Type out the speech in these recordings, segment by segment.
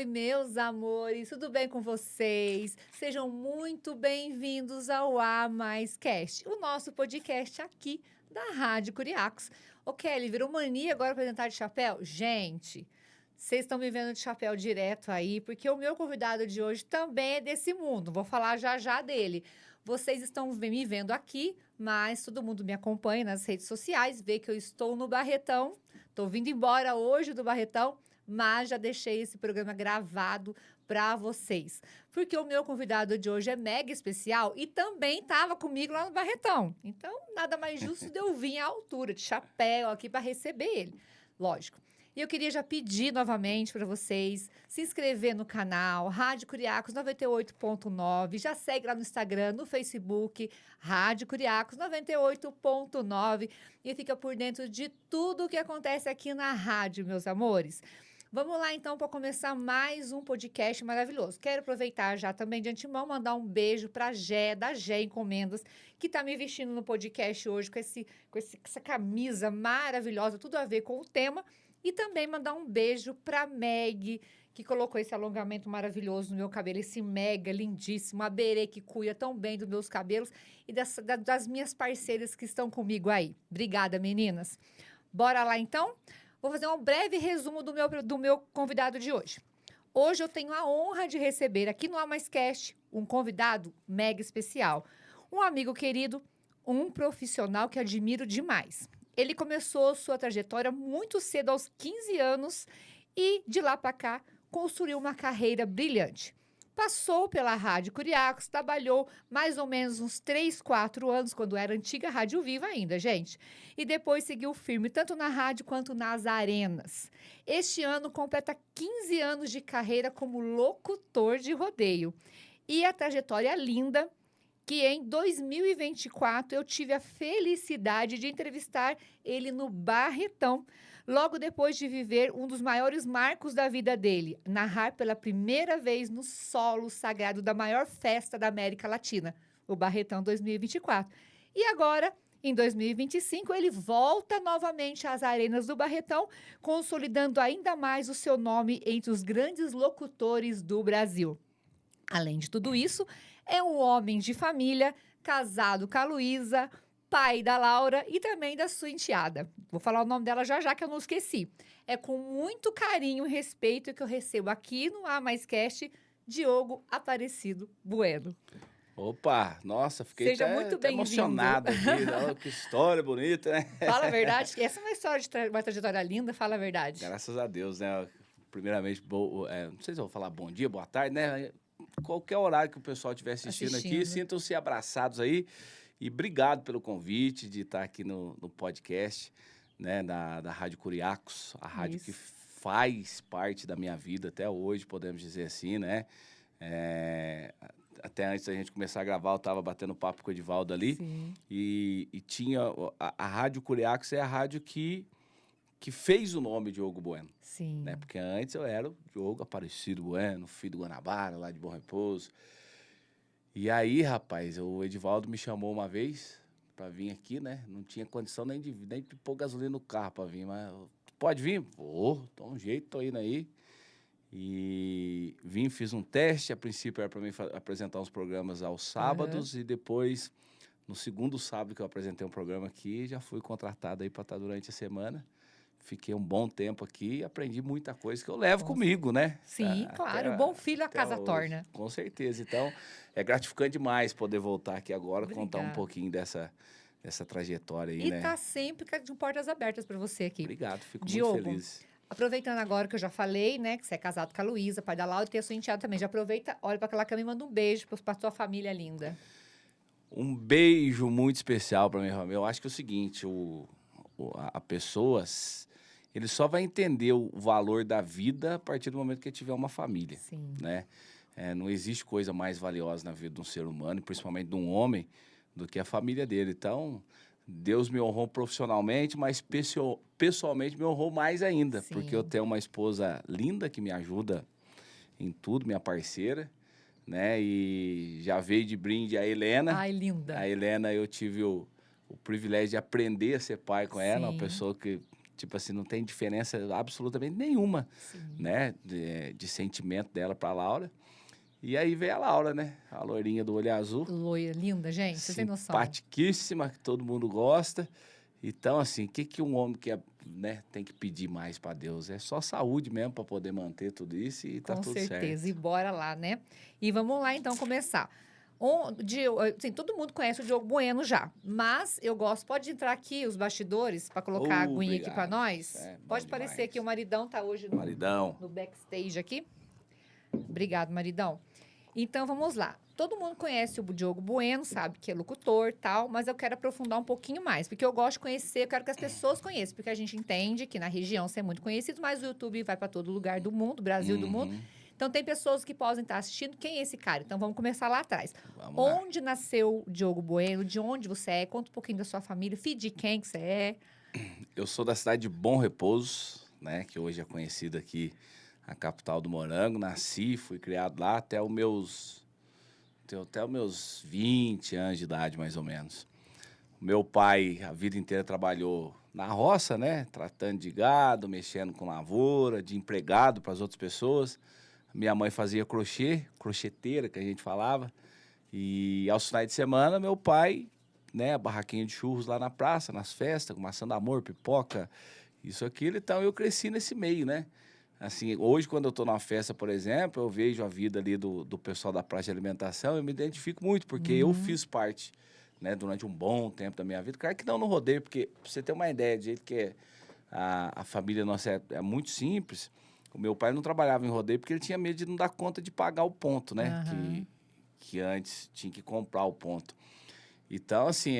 Oi, meus amores, tudo bem com vocês? Sejam muito bem-vindos ao A Mais Cast, o nosso podcast aqui da Rádio Curiacos. Ô, Kelly, virou mania agora apresentar de chapéu? Gente, vocês estão me vendo de chapéu direto aí, porque o meu convidado de hoje também é desse mundo. Vou falar já já dele. Vocês estão me vendo aqui, mas todo mundo me acompanha nas redes sociais, vê que eu estou no Barretão. Estou vindo embora hoje do Barretão, mas já deixei esse programa gravado para vocês. Porque o meu convidado de hoje é mega especial e também estava comigo lá no Barretão. Então, nada mais justo de eu vir à altura, de chapéu aqui para receber ele. Lógico. E eu queria já pedir novamente para vocês se inscrever no canal Rádio Curiacos 98.9. Já segue lá no Instagram, no Facebook, Rádio Curiacos 98.9. E fica por dentro de tudo o que acontece aqui na rádio, meus amores. Vamos lá, então, para começar mais um podcast maravilhoso. Quero aproveitar já também de antemão, mandar um beijo para a Gé, da Gé Encomendas, que está me vestindo no podcast hoje com essa camisa maravilhosa, tudo a ver com o tema. E também mandar um beijo para Meg, que colocou esse alongamento maravilhoso no meu cabelo, esse mega lindíssimo, a Berê que cuida tão bem dos meus cabelos e das minhas parceiras que estão comigo aí. Obrigada, meninas. Bora lá, então? Vou fazer um breve resumo do meu convidado de hoje. Hoje eu tenho a honra de receber aqui no A Mais Cast um convidado mega especial. Um amigo querido, um profissional que admiro demais. Ele começou sua trajetória muito cedo, aos 15 anos, e de lá para cá construiu uma carreira brilhante. Passou pela Rádio Curiacos, trabalhou mais ou menos uns 3, 4 anos, quando era antiga Rádio Viva ainda, gente. E depois seguiu firme, tanto na rádio quanto nas arenas. Este ano completa 15 anos de carreira como locutor de rodeio. E a trajetória linda, que em 2024 eu tive a felicidade de entrevistar ele no Barretão, logo depois de viver um dos maiores marcos da vida dele, narrar pela primeira vez no solo sagrado da maior festa da América Latina, o Barretão 2024. E agora, em 2025, ele volta novamente às arenas do Barretão, consolidando ainda mais o seu nome entre os grandes locutores do Brasil. Além de tudo isso, é um homem de família, casado com a Luísa, pai da Laura e também da sua enteada. Vou falar o nome dela já já, que eu não esqueci. É com muito carinho e respeito que eu recebo aqui no A Mais Cast, Diogo Aparecido Bueno. Opa, nossa, fiquei Seja muito até bem-vindo. emocionado aqui. Oh, que história bonita, né? Fala a verdade, que essa é uma história de uma trajetória linda, fala a verdade. Graças a Deus, né? Primeiramente, não sei se eu vou falar bom dia, boa tarde, né? Qualquer horário que o pessoal estiver assistindo aqui, sintam-se abraçados aí. E obrigado pelo convite de estar aqui no podcast, né, da Rádio Curiacos, a rádio que faz parte da minha vida até hoje, podemos dizer assim, né? Até antes da gente começar a gravar, eu estava batendo papo com o Edivaldo ali. Sim. E tinha... A Rádio Curiacos é a rádio que fez o nome Diogo Bueno. Sim. Né? Porque antes eu era o Diogo Aparecido Bueno, filho do Guanabara, lá de Bom Repouso. E aí, rapaz, o Edivaldo me chamou uma vez pra vir aqui, né? Não tinha condição nem de pôr gasolina no carro pra vir, mas pode vir? Pô, dá um jeito, tô indo aí. E vim, fiz um teste, a princípio era pra mim apresentar uns programas aos sábados, e depois, no segundo sábado que eu apresentei um programa aqui, já fui contratado aí pra estar durante a semana. Fiquei um bom tempo aqui e aprendi muita coisa que eu levo comigo, né? Sim, claro. O bom filho a casa torna. Com certeza. Então, é gratificante demais poder voltar aqui agora, contar um pouquinho dessa trajetória aí, né? E tá sempre de portas abertas para você aqui. Obrigado, fico Diogo, muito feliz. Aproveitando agora que eu já falei, né, que você é casado com a Luísa, pai da Laura, e tem a sua enteada também. Já aproveita, olha para aquela câmera e manda um beijo para sua família linda. Um beijo muito especial para minha família. Eu acho que é o seguinte, a pessoa... Ele só vai entender o valor da vida a partir do momento que ele tiver uma família. Sim. Né? Não existe coisa mais valiosa na vida de um ser humano, principalmente de um homem, do que a família dele. Então, Deus me honrou profissionalmente, mas pessoalmente me honrou mais ainda. Sim. Porque eu tenho uma esposa linda que me ajuda em tudo, minha parceira, né? E já veio de brinde a Helena. Ai, linda. A Helena, eu tive o privilégio de aprender a ser pai com ela, uma pessoa que tipo assim, não tem diferença absolutamente nenhuma, Sim. né? De sentimento dela pra Laura. E aí veio a Laura, né? A loirinha do olho azul. Loira, linda, gente. Você tem noção. Simpaticíssima, que todo mundo gosta. Então, assim, o que um homem né, tem que pedir mais para Deus? É só saúde mesmo para poder manter tudo isso e tá Com tudo certeza. certo. E bora lá, né? E vamos lá, então, começar. Assim, todo mundo conhece o Diogo Bueno já, mas eu gosto. Pode entrar aqui os bastidores para colocar a aguinha aqui para Obrigado. nós? É, bom Pode parecer demais. que o maridão tá hoje Maridão. no backstage aqui. Obrigado, maridão. Então, vamos lá. Todo mundo conhece o Diogo Bueno, sabe que é locutor e tal, mas eu quero aprofundar um pouquinho mais, porque eu gosto de conhecer, eu quero que as pessoas conheçam, porque a gente entende que na região você é muito conhecido, mas o YouTube vai para todo lugar do mundo, Brasil e do mundo. Uhum. Então, tem pessoas que podem estar assistindo. Quem é esse cara? Então, vamos começar lá atrás. Vamos lá. Onde nasceu o Diogo Bueno? De onde você é? Conta um pouquinho da sua família. Filho de quem que você é? Eu sou da cidade de Bom Repouso, né? Que hoje é conhecida aqui, a capital do morango. Nasci, fui criado lá até os meus 20 anos de idade, mais ou menos. Meu pai, a vida inteira, trabalhou na roça, né? Tratando de gado, mexendo com lavoura, de empregado para as outras pessoas. Minha mãe fazia crochê, crocheteira, que a gente falava. E aos finais de semana, meu pai, né? A barraquinha de churros lá na praça, nas festas, com maçã do amor, pipoca, isso, aquilo. Então, eu cresci nesse meio, né? Assim, hoje, quando eu estou numa festa, por exemplo, eu vejo a vida ali do pessoal da praça de alimentação, eu me identifico muito, porque eu fiz parte, né, durante um bom tempo da minha vida. Claro que não no rodeio, porque, pra você ter uma ideia, de jeito que a família nossa é muito simples, o meu pai não trabalhava em rodeio porque ele tinha medo de não dar conta de pagar o ponto, né? Aham. Que antes tinha que comprar o ponto. Então, assim,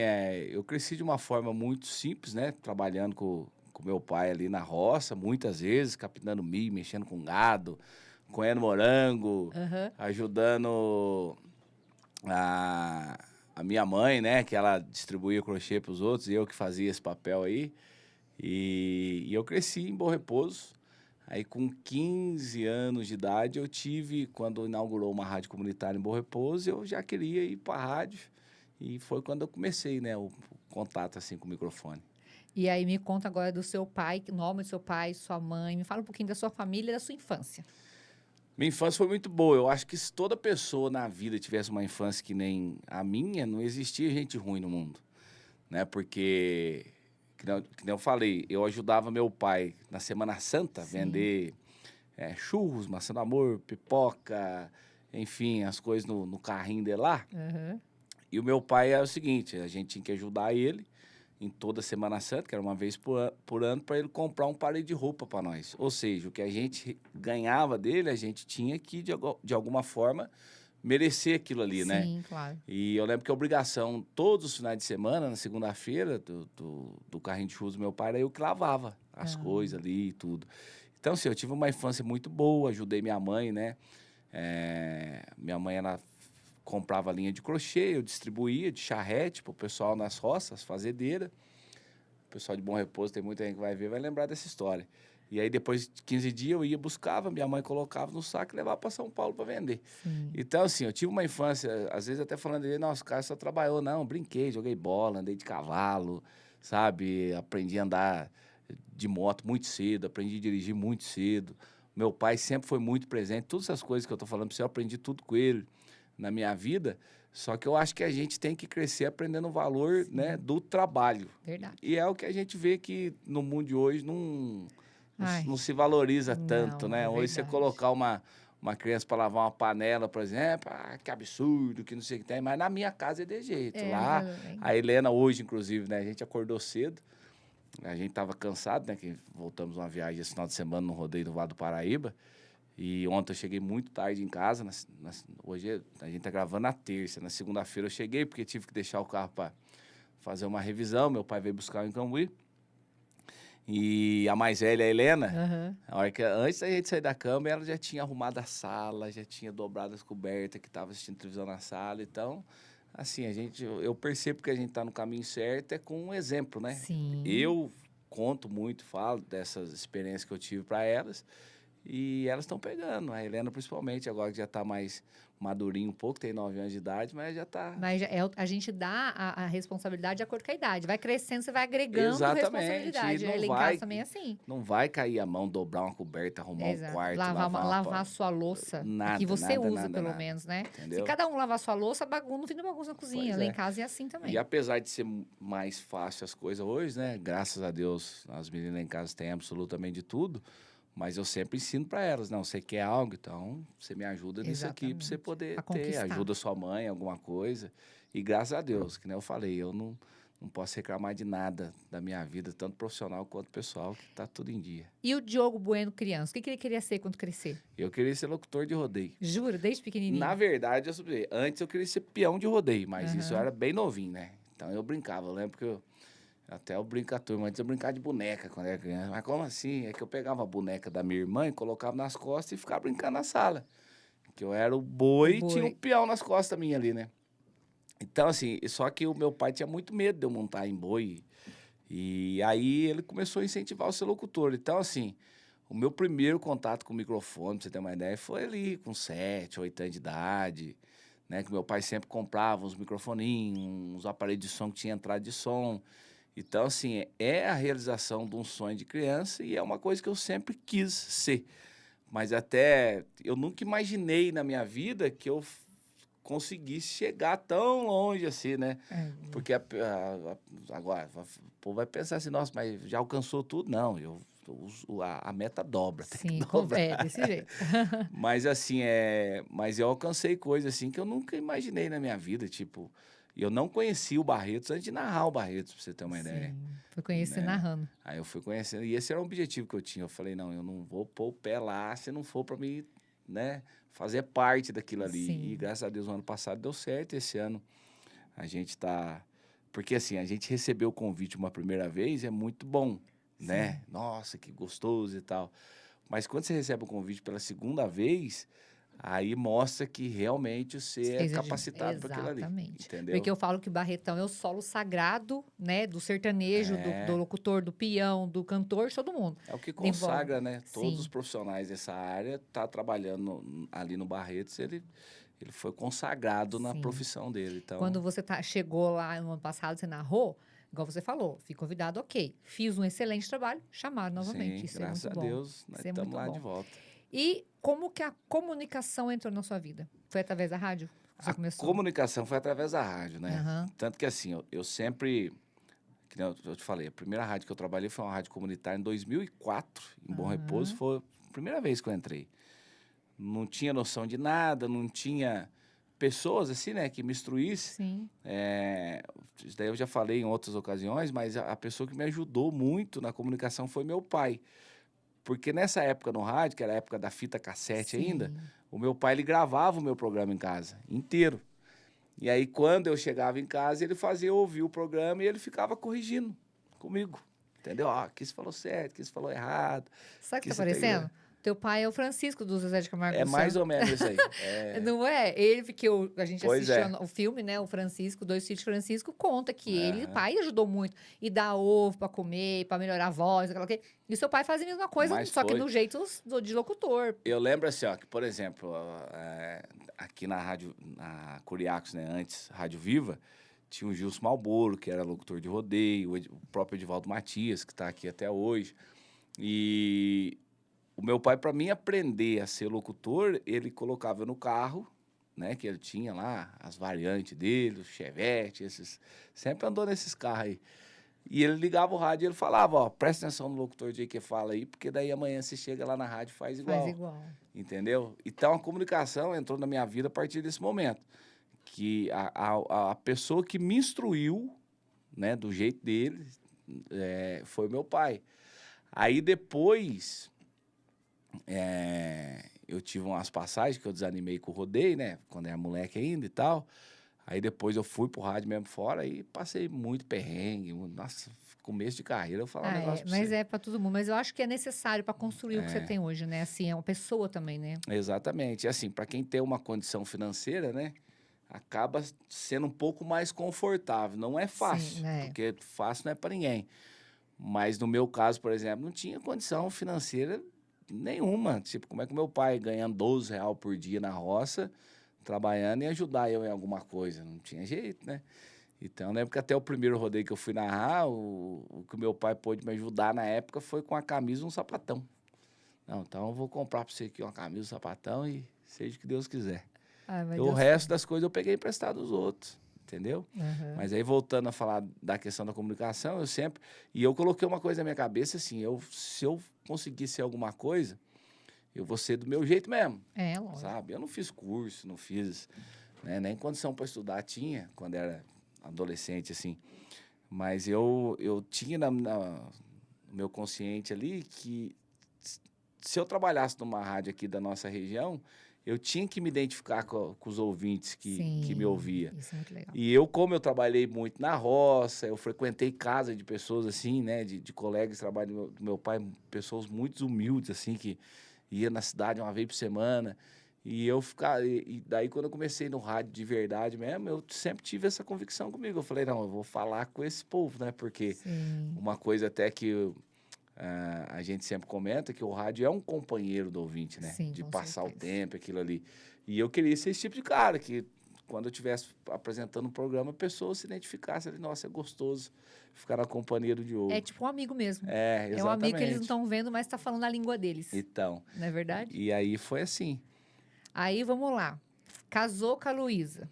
eu cresci de uma forma muito simples, né? Trabalhando com meu pai ali na roça, muitas vezes, capinando milho, mexendo com gado, colhendo morango, Aham. ajudando a minha mãe, né? Que ela distribuía crochê para os outros, e eu que fazia esse papel aí. E eu cresci em Bom Repouso. Aí, com 15 anos de idade, quando inaugurou uma rádio comunitária em Bom Repouso, eu já queria ir para a rádio. E foi quando eu comecei, né, o contato assim com o microfone. E aí, me conta agora do seu pai, o nome do seu pai, sua mãe. Me fala um pouquinho da sua família e da sua infância. Minha infância foi muito boa. Eu acho que se toda pessoa na vida tivesse uma infância que nem a minha, não existia gente ruim no mundo, né? Porque, que nem eu falei, eu ajudava meu pai na Semana Santa a Sim. vender churros, maçã do amor, pipoca, enfim, as coisas no carrinho dele lá. Aham. E o meu pai era o seguinte, a gente tinha que ajudar ele em toda Semana Santa, que era uma vez por ano, para ele comprar um par de roupa para nós. Ou seja, o que a gente ganhava dele, a gente tinha que, de alguma forma, merecer aquilo ali, né? Sim, claro. E eu lembro que a obrigação, todos os finais de semana, na segunda-feira, do carrinho de churros do meu pai, era eu que lavava as coisas ali e tudo. Então, assim, eu tive uma infância muito boa, ajudei minha mãe, né? Minha mãe, ela comprava linha de crochê, eu distribuía de charrete pro pessoal nas roças, fazedeiras. O pessoal de Bom Repouso, tem muita gente que vai ver, vai lembrar dessa história. E aí, depois de 15 dias, eu ia, buscava, minha mãe colocava no saco e levava para São Paulo para vender. Sim. Então, assim, eu tive uma infância, às vezes até falando dele, nossa, o cara só trabalhou. Não, brinquei, joguei bola, andei de cavalo, sabe? Aprendi a andar de moto muito cedo, aprendi a dirigir muito cedo. Meu pai sempre foi muito presente. Todas essas coisas que eu tô falando para você, eu aprendi tudo com ele na minha vida. Só que eu acho que a gente tem que crescer aprendendo o valor, né, do trabalho. Verdade. E é o que a gente vê que no mundo de hoje Ai, não se valoriza tanto, não, né? é Hoje você verdade. colocar uma criança para lavar uma panela, por exemplo, que absurdo, que não sei o que tem. Mas na minha casa é de jeito. É, Lá, também. a Helena hoje, inclusive, né? A gente acordou cedo. A gente tava cansado, né? Que voltamos uma viagem esse final de semana no rodeio do Vale do Paraíba. E ontem eu cheguei muito tarde em casa. Hoje a gente tá gravando na terça. Na segunda-feira eu cheguei porque tive que deixar o carro para fazer uma revisão. Meu pai veio buscar em Cambuí. E a mais velha, a Helena, Aham. a hora que, antes da gente sair da cama, ela já tinha arrumado a sala, já tinha dobrado as cobertas, que estava assistindo televisão na sala. Então, assim, eu percebo que a gente está no caminho certo, é com um exemplo, né? Sim. Eu conto muito, falo dessas experiências que eu tive para elas. E elas estão pegando. A Helena, principalmente, agora que já está mais madurinho um pouco, tem 9 anos de idade, mas já está... Mas a gente dá a responsabilidade de acordo com a idade. Vai crescendo, você vai agregando Exatamente. responsabilidade. Não Lá em vai, casa também é assim. não vai cair a mão, dobrar uma coberta, arrumar um Exato. quarto, Lavar a sua louça. Nada, que você nada, usa, nada, pelo nada. menos, né? Entendeu? Se cada um lavar a sua louça, não fica bagunça na cozinha. Pois Lá é. em casa é assim também. E apesar de ser mais fácil as coisas hoje, né? Graças a Deus, as meninas em casa têm absolutamente de tudo. Mas eu sempre ensino para elas, não, você quer algo, então você me ajuda nisso aqui para você poder ter. Ajuda sua mãe, alguma coisa. E graças a Deus, que nem eu falei, eu não posso reclamar de nada da minha vida, tanto profissional quanto pessoal, que tá tudo em dia. E o Diogo Bueno, criança, o que ele queria ser quando crescer? Eu queria ser locutor de rodeio. Jura? Desde pequenininho? Na verdade, antes eu queria ser peão de rodeio, mas isso eu era bem novinho, né? Então eu brincava, eu lembro que até eu brinco com a turma, antes eu brincava de boneca quando era criança. Mas como assim? É que eu pegava a boneca da minha irmã e colocava nas costas e ficava brincando na sala. Que eu era o boi e tinha o peão nas costas minha ali, né? Então, assim, só que o meu pai tinha muito medo de eu montar em boi. E aí ele começou a incentivar o ser locutor. Então, assim, o meu primeiro contato com o microfone, pra você ter uma ideia, foi ali com 7, 8 anos de idade, né? Que meu pai sempre comprava uns microfoninhos, uns aparelhos de som que tinha entrada de som. Então, assim, é a realização de um sonho de criança e é uma coisa que eu sempre quis ser. Mas até eu nunca imaginei na minha vida que eu conseguisse chegar tão longe assim, né? Porque agora o povo vai pensar assim, nossa, mas já alcançou tudo? Não, a meta dobra. Sim, desse jeito. Mas assim, mas eu alcancei coisas assim que eu nunca imaginei na minha vida, tipo... E eu não conhecia o Barretos antes de narrar o Barretos, pra você ter uma ideia. Foi conhecer narrando. Aí eu fui conhecendo, e esse era o objetivo que eu tinha. Eu falei, não, eu não vou pôr o pé lá se não for pra mim, né, fazer parte daquilo ali. Sim. E graças a Deus, o ano passado deu certo, esse ano a gente tá... Porque assim, a gente recebeu o convite uma primeira vez, é muito bom, né? Nossa, que gostoso e tal. Mas quando você recebe o convite pela segunda vez... Aí mostra que realmente você é capacitado para aquilo ali. Exatamente. Entendeu? Porque eu falo que Barretão é o solo sagrado, né? Do sertanejo, do locutor, do peão, do cantor, de todo mundo. É o que consagra, né? Todos os profissionais dessa área tá trabalhando ali no Barretos, ele foi consagrado na profissão dele. Então... Quando você chegou lá no ano passado, você narrou, igual você falou, fui convidado, ok. Fiz um excelente trabalho, chamaram novamente. Sim, isso graças é muito bom. a Deus, nós estamos lá de volta. E como que a comunicação entrou na sua vida? Foi através da rádio? A comunicação foi através da rádio, né? Tanto que assim, eu sempre... Que eu te falei, a primeira rádio que eu trabalhei foi uma rádio comunitária em 2004, em Bom Repouso. Foi a primeira vez que eu entrei. Não tinha noção de nada, não tinha pessoas assim, né, que me instruíssem. Isso daí eu já falei em outras ocasiões, mas a pessoa que me ajudou muito na comunicação foi meu pai. Porque nessa época no rádio, que era a época da fita cassete ainda, o meu pai, ele gravava o meu programa em casa, inteiro. E aí, quando eu chegava em casa, ele fazia eu ouvir o programa e ele ficava corrigindo comigo. Entendeu? Ó, aqui você falou certo, aqui você falou errado. Sabe o que tá parecendo? Teu pai é o Francisco do Zezé de Camargo. É mais ou menos isso aí. Não é? Ele, porque a gente assistiu o filme, né? O Francisco, Dois Filhos de Francisco, conta que ele, pai, ajudou muito. E dar ovo pra comer, pra melhorar a voz, aquela que... E seu pai fazia a mesma coisa, só que no jeito de locutor. Eu lembro assim, ó, que, por exemplo, aqui na rádio, na Curiacos, né? Antes, Rádio Viva, tinha o Gilson Malboro, que era locutor de rodeio, o próprio Edivaldo Matias, que tá aqui até hoje. E... O meu pai, para mim aprender a ser locutor, ele colocava no carro, né? Que ele tinha lá as variantes dele, o Chevette, sempre andou nesses carros aí. E ele ligava o rádio e ele falava, ó, presta atenção no locutor de aí que fala aí, porque daí amanhã você chega lá na rádio e faz igual. Faz igual. Entendeu? Então a comunicação entrou na minha vida a partir desse momento. Que a pessoa que me instruiu, né, do jeito dele, foi o meu pai. Aí depois... eu tive umas passagens que eu desanimei com o rodeio, né? Quando era moleque ainda e tal. Aí depois eu fui pro rádio mesmo fora e passei muito perrengue. Nossa, começo de carreira eu falo um negócio pra mas você. é pra todo mundo. Mas eu acho que é necessário pra construir o que você tem hoje, né? Assim, é uma pessoa também, né? Exatamente. Assim, pra quem tem uma condição financeira, né? Acaba sendo um pouco mais confortável. Não é fácil, porque fácil não é pra ninguém. Mas no meu caso, por exemplo, não tinha condição financeira nenhuma. Tipo, como é que meu pai ganhando R$ 12 por dia na roça, trabalhando e ajudar eu em alguma coisa? Não tinha jeito, né? Então, eu lembro que até o primeiro rodeio que eu fui narrar, o que meu pai pôde me ajudar na época foi com a camisa e um sapatão. Não, então eu vou comprar pra você aqui uma camisa, um sapatão e seja o que Deus quiser. Mas O deu resto certo. das coisas eu peguei emprestado dos outros, entendeu? Aham. Mas aí, voltando a falar da questão da comunicação, eu sempre... E eu coloquei uma coisa na minha cabeça, assim, se eu conseguir ser alguma coisa, eu vou ser do meu jeito mesmo, É, lógico. sabe? Eu não fiz curso, não fiz, né, nem condição para estudar tinha, quando era adolescente, assim. Mas eu tinha no meu consciente ali que se eu trabalhasse numa rádio aqui da nossa região, eu tinha que me identificar com os ouvintes que me Sim, ouvia. isso é muito legal. E eu, como eu trabalhei muito na roça, eu frequentei casa de pessoas assim, né, de colegas de trabalho do meu pai, pessoas muito humildes, assim, que ia na cidade uma vez por semana. E eu ficava, e daí quando eu comecei no rádio de verdade mesmo, eu sempre tive essa convicção comigo. Eu falei, não, eu vou falar com esse povo, né, porque Sim, uma coisa até que a gente sempre comenta que o rádio é um companheiro do ouvinte, né? sim, De com passar o certeza. tempo, aquilo ali. E eu queria ser esse tipo de cara, que quando eu estivesse apresentando um programa, a pessoa se identificasse ali, nossa, é gostoso ficar na companhia do É Diogo. tipo um amigo mesmo. É, É um amigo que eles não exatamente. estão vendo, mas está falando a língua deles. Então, Não é verdade? e aí foi assim. Aí vamos lá. Casou com a Luísa.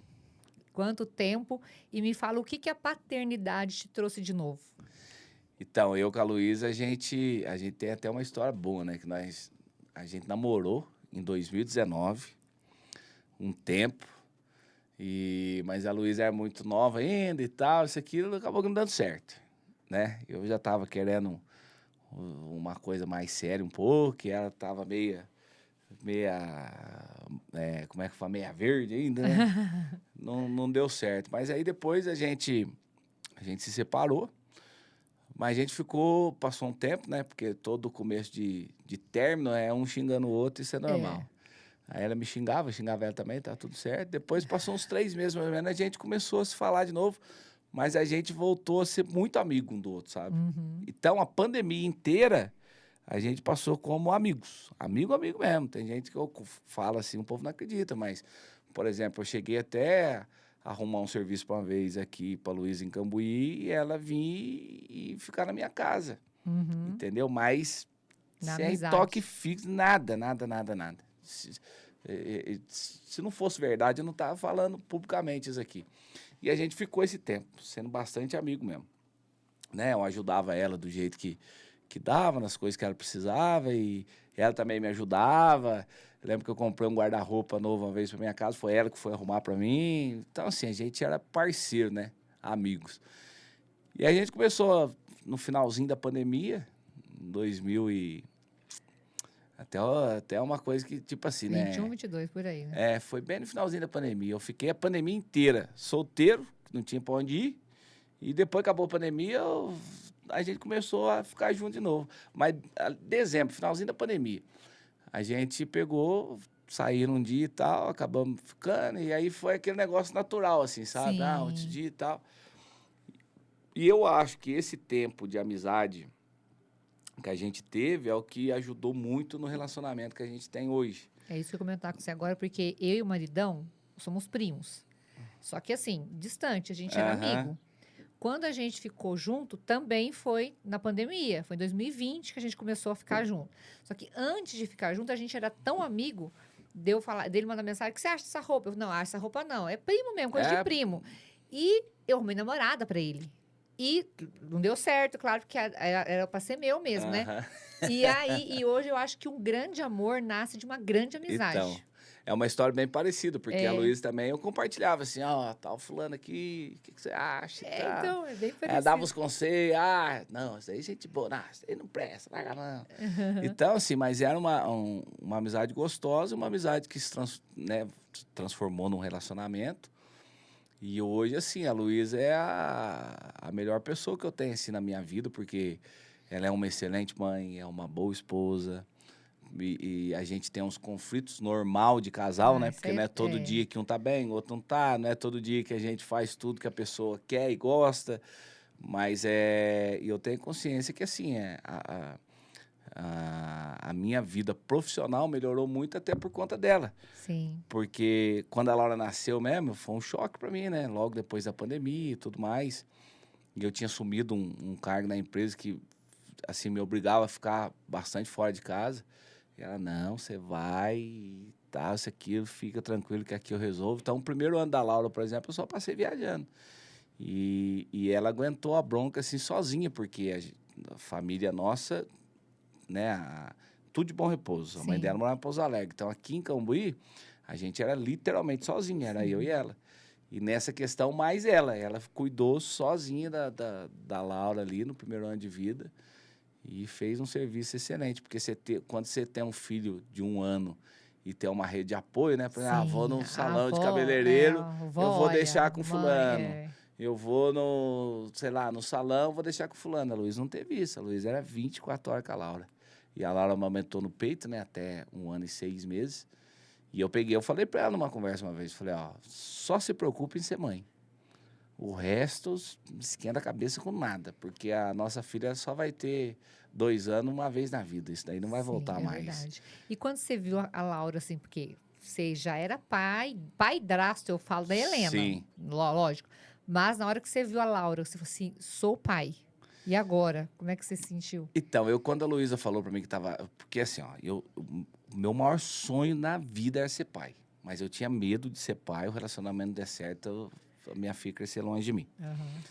Quanto tempo? E me fala o que, que a paternidade te trouxe de novo. Então, eu com a Luísa, a gente tem até uma história boa, né? Que a gente namorou em 2019, um tempo. Mas a Luísa era muito nova ainda e tal, isso aqui acabou não dando certo, né? Eu já tava querendo uma coisa mais séria um pouco, e ela tava como é que fala, meia verde ainda, né? Não deu certo. Mas aí depois a gente se separou, mas a gente passou um tempo, né? Porque todo começo de término é um xingando o outro, isso é É. normal. Aí ela me xingava, eu xingava ela também, tá tudo certo. Depois passou uns 3 meses, mais ou menos, a gente começou a se falar de novo, mas a gente voltou a ser muito amigo um do outro, sabe? Uhum. Então, a pandemia inteira, a gente passou como amigos. Amigo, amigo mesmo. Tem gente que eu falo assim, o povo não acredita, mas, por exemplo, eu cheguei até a arrumar um serviço para uma vez aqui para Luísa em Cambuí, e ela vir e ficar na minha casa, Uhum. entendeu? Mas Na sem toque amizade. fixo, nada, nada, nada, nada. Se não fosse verdade, eu não estava falando publicamente isso aqui. E a gente ficou esse tempo, sendo bastante amigo mesmo, né? Eu ajudava ela do jeito que dava, nas coisas que ela precisava, e ela também me ajudava. Eu lembro que eu comprei um guarda-roupa novo uma vez para minha casa, foi ela que foi arrumar para mim. Então, assim, a gente era parceiro, né? Amigos. E a gente começou no finalzinho da pandemia, em 2000 e... Até uma coisa que, tipo assim, 21, né? 22, por aí, né? Foi bem no finalzinho da pandemia. Eu fiquei a pandemia inteira solteiro, não tinha pra onde ir. E depois que acabou a pandemia, a gente começou a ficar junto de novo. Mas dezembro, finalzinho da pandemia, a gente pegou, saíram um dia e tal, acabamos ficando. E aí foi aquele negócio natural, assim, sabe? Ah, outro Sim. dia e tal. E eu acho que esse tempo de amizade que a gente teve é o que ajudou muito no relacionamento que a gente tem hoje. É isso que eu ia comentar com você agora, porque eu e o maridão somos primos. Só que assim, distante, a gente era Aham. amigo. Quando a gente ficou junto, também foi na pandemia. Foi em 2020 que a gente começou a ficar junto. Só que antes de ficar junto, a gente era tão amigo dele mandar mensagem: o que você acha dessa roupa? Eu, não, essa roupa não. É primo mesmo, coisa de É, primo. E eu arrumei namorada pra ele. E não deu certo, claro, porque era pra ser meu mesmo, né? aham. E hoje eu acho que um grande amor nasce de uma grande Então, amizade. é uma história bem parecida, porque a É, Luísa também, eu compartilhava assim, ó, tal fulano aqui, o que você acha e tal. então, é bem Dava parecido. uns conselhos, não, isso aí é gente boa, não, isso aí não presta, larga não. Então, assim, mas era uma amizade gostosa, uma amizade que se transformou num relacionamento. E hoje, assim, a Luísa é a melhor pessoa que eu tenho, assim, na minha vida, porque ela é uma excelente mãe, é uma boa esposa, e a gente tem uns conflitos normal de casal, Ah, né? isso Porque aí não é todo é. dia que um tá bem, o outro não tá, não é todo dia que a gente faz tudo que a pessoa quer e gosta, mas e eu tenho consciência que, assim, A minha vida profissional melhorou muito até por conta dela. Sim. Porque quando a Laura nasceu mesmo, foi um choque para mim, né? Logo depois da pandemia e tudo mais. E eu tinha assumido um cargo na empresa que, assim, me obrigava a ficar bastante fora de casa. E ela, não, você vai e tal, isso aqui, fica tranquilo que aqui eu resolvo. Então, o primeiro ano da Laura, por exemplo, eu só passei viajando. E ela aguentou a bronca, assim, sozinha, porque a família nossa, né, tudo de Bom Repouso. A mãe Sim. dela morava em Pouso Alegre. Então, aqui em Cambuí, a gente era literalmente sozinha, era eu e ela. E nessa questão, mais ela. Ela cuidou sozinha da Laura ali no primeiro ano de vida e fez um serviço excelente. Porque quando você tem um filho de 1 ano e tem uma rede de apoio, né? Por exemplo, vou Sim, no a salão de avó, cabeleireiro, a avó eu vou deixar olha, com mãe, fulano. Eu vou no, sei lá, no salão, vou deixar com fulano. A Luísa não teve isso. A Luísa era 24 horas com a Laura. E a Laura amamentou no peito, né? Até 1 ano e 6 meses. E eu falei pra ela numa conversa uma vez, falei, ó, só se preocupe em ser mãe. O resto, esquenta a cabeça com nada, porque a nossa filha só vai ter 2 anos uma vez na vida. Isso daí não vai sim, voltar é mais. verdade. E quando você viu a Laura, assim, porque você já era pai-drasto, eu falo da Helena, Sim. lógico. Mas na hora que você viu a Laura, você falou assim, sou pai. E agora? Como é que você se sentiu? Então, quando a Luísa falou pra mim que tava... Porque assim, ó, o meu maior sonho na vida era ser pai. Mas eu tinha medo de ser pai, o relacionamento não der certo, a minha filha crescer longe de mim. Aham.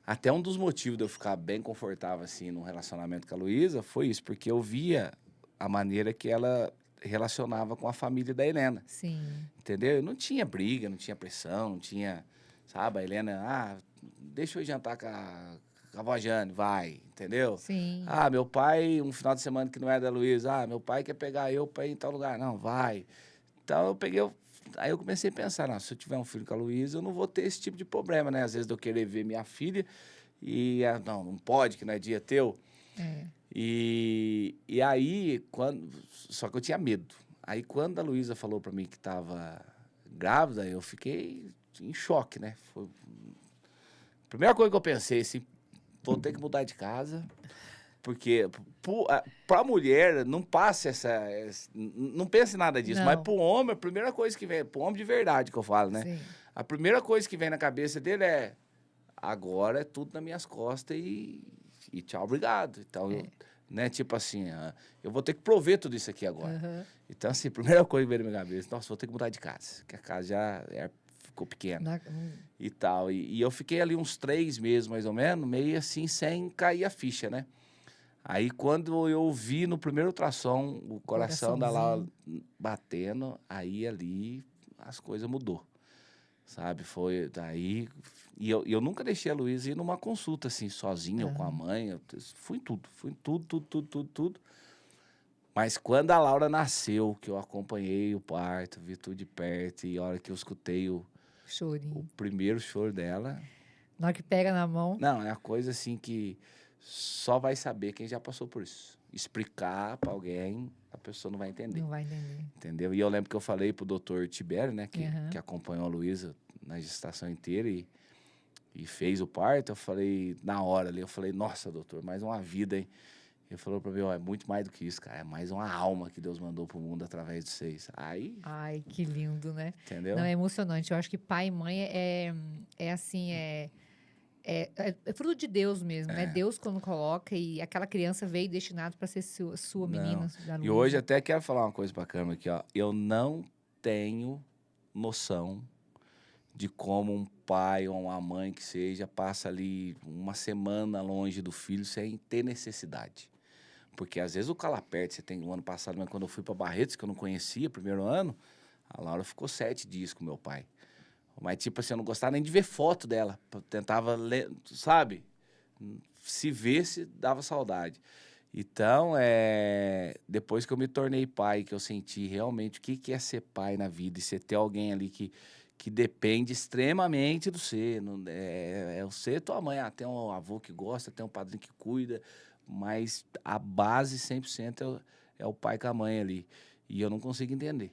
Até um dos motivos de eu ficar bem confortável, assim, no relacionamento com a Luísa foi isso, porque eu via a maneira que ela relacionava com a família da Helena, Sim, entendeu? Eu não tinha briga, não tinha pressão, não tinha, sabe, a Helena, deixa eu ir jantar com a avó Jane, vai, entendeu? sim. Meu pai, um final de semana que não é da Luísa, meu pai quer pegar eu pra ir em tal lugar, não, vai. Então aí eu comecei a pensar, não, se eu tiver um filho com a Luísa, eu não vou ter esse tipo de problema, né? Às vezes de eu querer ver minha filha e, não pode, que não é dia teu. É. E aí, só que eu tinha medo. Aí, quando a Luísa falou pra mim que tava grávida, eu fiquei em choque, né? Foi a primeira coisa que eu pensei, assim, vou ter que mudar de casa, porque pra mulher, não passa não pensa em nada disso, mas Não, pro homem, a primeira coisa que vem, pro homem de verdade que eu falo, né? sim. A primeira coisa que vem na cabeça dele é, agora é tudo nas minhas costas e tchau, obrigado. Então, É. né, tipo assim, eu vou ter que prover tudo isso aqui agora. Aham. Então, assim, a primeira coisa que veio na minha cabeça, nossa, vou ter que mudar de casa, que a casa já ficou pequena e tal. E eu fiquei ali uns 3 meses, mais ou menos, meio assim, sem cair a ficha, né? Aí, quando eu vi no primeiro ultrassom o coração da Laura Coraçãozinho. batendo, aí ali as coisas mudou, sabe? Foi daí... E eu nunca deixei a Luísa ir numa consulta, assim, sozinha ou com a Aham. mãe. Fui em tudo, tudo. Mas quando a Laura nasceu, que eu acompanhei o parto, vi tudo de perto, e a hora que eu escutei o Chorinho. primeiro choro dela... Na hora que pega na mão, Não, é uma coisa assim que só vai saber quem já passou por isso. Explicar pra alguém, a pessoa não vai entender. não vai entender. Entendeu? E eu lembro que eu falei pro doutor Tibério, né, Aham. que acompanhou a Luísa na gestação inteira e fez o parto. Eu falei, na hora ali, eu falei, nossa, doutor, mais uma vida, hein? Ele falou pra mim, ó, é muito mais do que isso, cara. É mais uma alma que Deus mandou pro mundo através de vocês. Aí, Ai, que lindo, né? Não, entendeu? é emocionante. Eu acho que pai e mãe é assim, é fruto de Deus mesmo, né? Deus quando coloca e aquela criança veio destinado para ser sua menina, Não. da E hoje Luísa. até quero falar uma coisa pra câmera aqui, ó. Eu não tenho noção de como um pai ou uma mãe que seja passa ali uma semana longe do filho sem ter necessidade. Porque às vezes o calaperte, você tem o ano passado, mas quando eu fui para Barretos, que eu não conhecia, primeiro ano, a Laura ficou 7 dias com meu pai. Mas tipo assim, eu não gostava nem de ver foto dela. Eu tentava ler, sabe? Se vesse, dava saudade. Então, depois que eu me tornei pai, que eu senti realmente o que é ser pai na vida e você ter alguém ali que depende extremamente do você. Não, é você e tua mãe. Tem um avô que gosta, tem um padrinho que cuida, mas a base 100% é o pai com a mãe ali. E eu não consigo entender,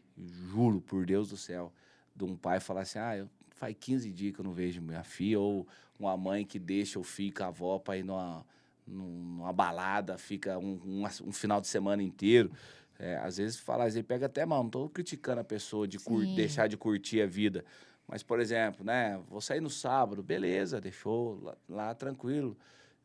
juro por Deus do céu, de um pai falar assim, faz 15 dias que eu não vejo minha filha, ou uma mãe que deixa o filho com a avó para ir numa balada, fica um final de semana inteiro. Às vezes pega até mal, não tô criticando a pessoa de deixar de curtir a vida. Mas, por exemplo, né, vou sair no sábado, beleza, deixou lá tranquilo.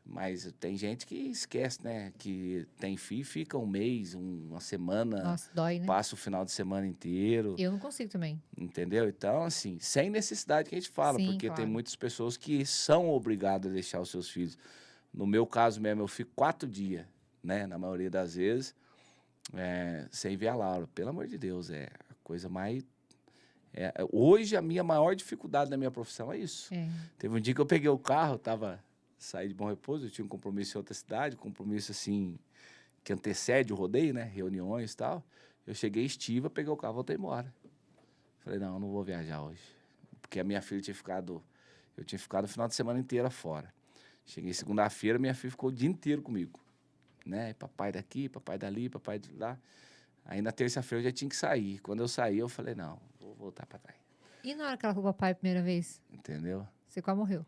Mas tem gente que esquece, né, que tem filho, fica um mês, uma semana, Nossa, dói, né? passa o final de semana inteiro. Eu não consigo também. Entendeu? Então, assim, sem necessidade que a gente fala, Sim, porque claro. tem muitas pessoas que são obrigadas a deixar os seus filhos. No meu caso mesmo, eu fico 4 dias, né, na maioria das vezes, sem ver a Laura. Pelo amor de Deus, é a coisa mais... hoje, a minha maior dificuldade na minha profissão é isso. Teve um dia que eu peguei o carro, saí de Bom Repouso, eu tinha um compromisso em outra cidade, compromisso, assim, que antecede o rodeio, né, reuniões e tal. Eu cheguei estiva, peguei o carro, voltei embora. Falei, não vou viajar hoje. Porque a minha filha eu tinha ficado o final de semana inteira fora. Cheguei segunda-feira, minha filha ficou o dia inteiro comigo. Né? Papai daqui, papai dali, papai de lá. Aí na terça-feira eu já tinha que sair. Quando eu saí, eu falei, não, vou voltar pra trás. E na hora que ela falou papai a primeira vez? Entendeu? Você quase morreu.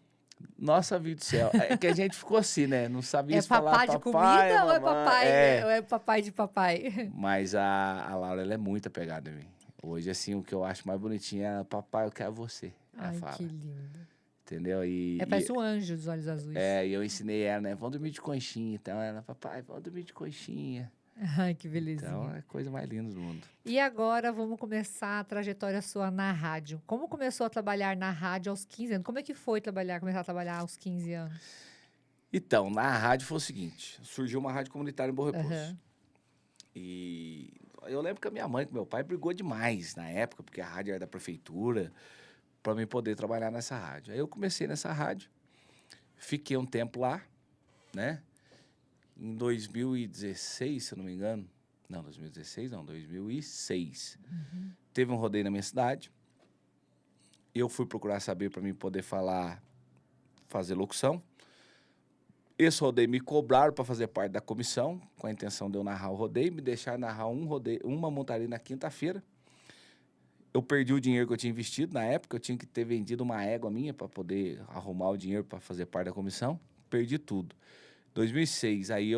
Nossa vida do céu. É que a gente ficou assim, né? Não sabia se falar papai de comida ou é papai? Ou é papai de papai? Mas a Laura, ela é muito apegada a mim. Hoje, assim, o que eu acho mais bonitinho é papai, eu quero você. Ai, fala. que lindo. Entendeu? Parece um anjo dos olhos azuis. E eu ensinei ela, né? Vamos dormir de conchinha. Então, ela, papai, vamos dormir de conchinha. Ai, que belezinha. Então, é a coisa mais linda do mundo. E agora, vamos começar a trajetória sua na rádio. Como começou a trabalhar na rádio aos 15 anos? Como é que foi começar a trabalhar aos 15 anos? Então, na rádio foi o seguinte. Surgiu uma rádio comunitária em Bom Repouso. Uhum. E eu lembro que a minha mãe com meu pai brigou demais na época, porque a rádio era da prefeitura, para mim poder trabalhar nessa rádio. Aí eu comecei nessa rádio, fiquei um tempo lá, né? Em 2016, se eu não me engano. Não, 2016 não, 2006. Uhum. Teve um rodeio na minha cidade. Eu fui procurar saber para mim poder fazer locução. Esse rodeio me cobraram para fazer parte da comissão, com a intenção de eu narrar o rodeio, me deixar narrar uma montaria na quinta-feira. Eu perdi o dinheiro que eu tinha investido na época, eu tinha que ter vendido uma égua minha para poder arrumar o dinheiro para fazer parte da comissão. Perdi tudo. 2006, aí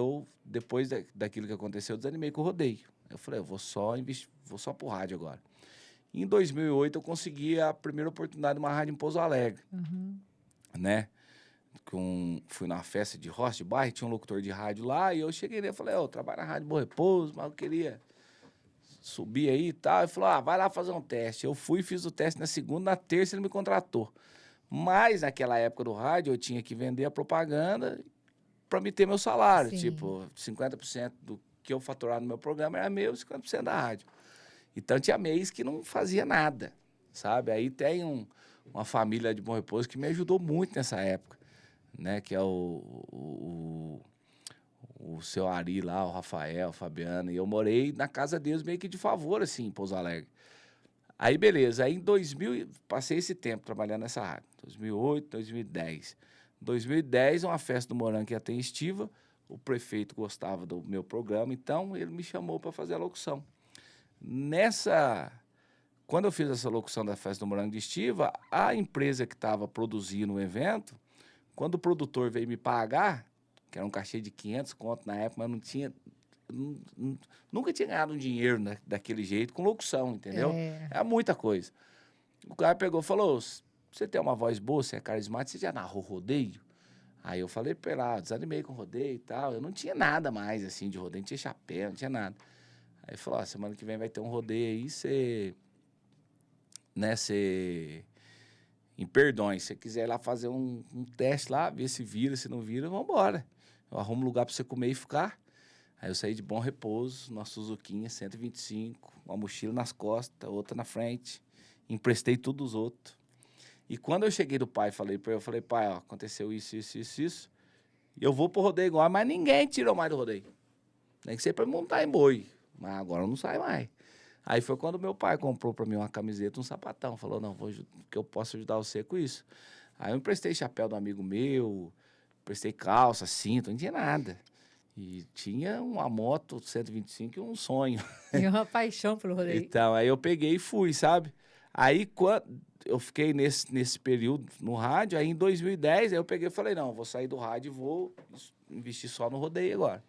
depois daquilo que aconteceu, eu desanimei com o rodeio. Eu falei, eu vou só pro rádio agora. Em 2008, eu consegui a primeira oportunidade de uma rádio em Pouso Alegre, né? Fui numa festa de roça de bairro, tinha um locutor de rádio lá, e eu cheguei nele e falei, eu trabalho na Rádio Bom Repouso, mas eu queria subir aí e tal. Ele falou, vai lá fazer um teste. Eu fui, fiz o teste na segunda, na terça ele me contratou. Mas, naquela época do rádio, eu tinha que vender a propaganda para me ter meu salário. Sim. Tipo, 50% do que eu faturava no meu programa era meu, 50% da rádio. Então, tinha mês que não fazia nada, sabe? Aí tem uma família de Bom Repouso que me ajudou muito nessa época, né? Que é o seu Ari lá, o Rafael, o Fabiano. E eu morei na casa deles meio que de favor, assim, em Pouso Alegre. Aí, beleza. Aí, em 2000, passei esse tempo trabalhando nessa rádio. 2008, 2010. 2010, uma festa do Morango que ia ter em Estiva. O prefeito gostava do meu programa, então ele me chamou para fazer a locução. Quando eu fiz essa locução da festa do Morango de Estiva, a empresa que estava produzindo o evento, quando o produtor veio me pagar, que era um cachê de 500 conto na época, mas não tinha... Nunca tinha ganhado um dinheiro daquele jeito com locução, entendeu? É muita coisa. O cara pegou e falou, você tem uma voz boa, você é carismático, você já narrou rodeio? Aí eu falei pra ele, desanimei com rodeio e tal. Eu não tinha nada mais, assim, de rodeio, não tinha chapéu, não tinha nada. Aí ele falou, semana que vem vai ter um rodeio aí, em Perdões, se você quiser ir lá fazer um teste lá, ver se vira, se não vira, vamos embora. Eu arrumo um lugar pra você comer e ficar. Aí eu saí de Bom Repouso, numa Suzuquinha 125, uma mochila nas costas, outra na frente. Emprestei tudo dos outros. E quando eu cheguei do pai, falei pra ele, pai, aconteceu isso. E eu vou pro rodeio igual, mas ninguém tirou mais do rodeio. Nem que seja pra montar em boi. Mas agora eu não saio mais. Aí foi quando meu pai comprou pra mim uma camiseta, um sapatão. Falou, não, que eu posso ajudar você com isso. Aí eu emprestei chapéu do amigo meu, emprestei calça, cinto, não tinha nada. E tinha uma moto 125 e um sonho. E uma paixão pelo rodeio. Então, aí eu peguei e fui, sabe? Aí, quando eu fiquei nesse período no rádio, aí em 2010, aí eu peguei e falei, não, vou sair do rádio e vou investir só no rodeio agora.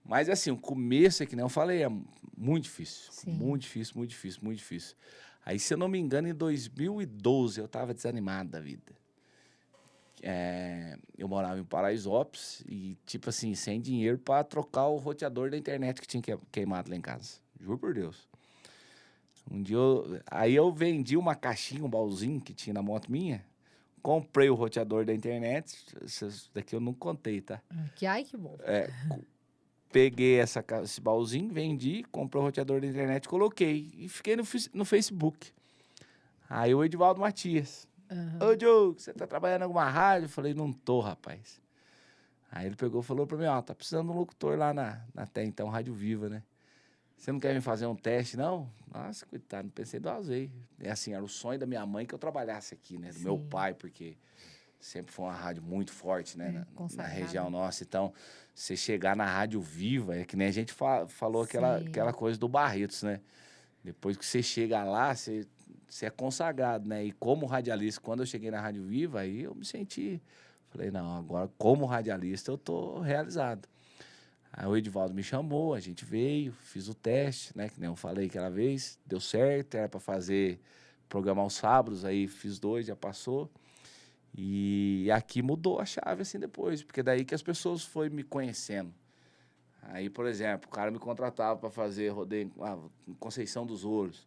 Mas, assim, o começo, é que nem eu falei, é muito difícil. Sim. Muito difícil, muito difícil, muito difícil. Aí, se eu não me engano, em 2012, eu tava desanimado da vida. Eu morava em Paraisópolis e, tipo assim, sem dinheiro para trocar o roteador da internet que tinha queimado lá em casa. Juro por Deus. Um dia aí eu vendi uma caixinha, um baúzinho que tinha na moto minha, comprei o roteador da internet, isso daqui eu não contei, tá? Que bom. Peguei esse baúzinho, vendi, comprei o roteador da internet, coloquei e fiquei no Facebook. Aí o Edivaldo Matias. Ô, Diogo, você tá trabalhando em alguma rádio? Eu falei, não tô, rapaz. Aí ele pegou e falou pra mim, ó, tá precisando de um locutor lá na até então Rádio Viva, né? Você não quer vir fazer um teste, não? Nossa, coitado, não pensei duas vezes. É assim, era o sonho da minha mãe que eu trabalhasse aqui, né? Do meu pai, porque sempre foi uma rádio muito forte, né? Na região nossa. Então, você chegar na Rádio Viva, é que nem a gente falou aquela coisa do Barretos, né? Depois que você chega lá, você é consagrado, né? E como radialista, quando eu cheguei na Rádio Viva, aí eu me senti... Falei, não, agora como radialista eu tô realizado. Aí o Edivaldo me chamou, a gente veio, fiz o teste, né? Que nem eu falei aquela vez, deu certo, era para fazer, programar os sábados, aí fiz 2, já passou. E aqui mudou a chave, assim, depois, porque daí que as pessoas foram me conhecendo. Aí, por exemplo, o cara me contratava para fazer rodeio em Conceição dos Ouros.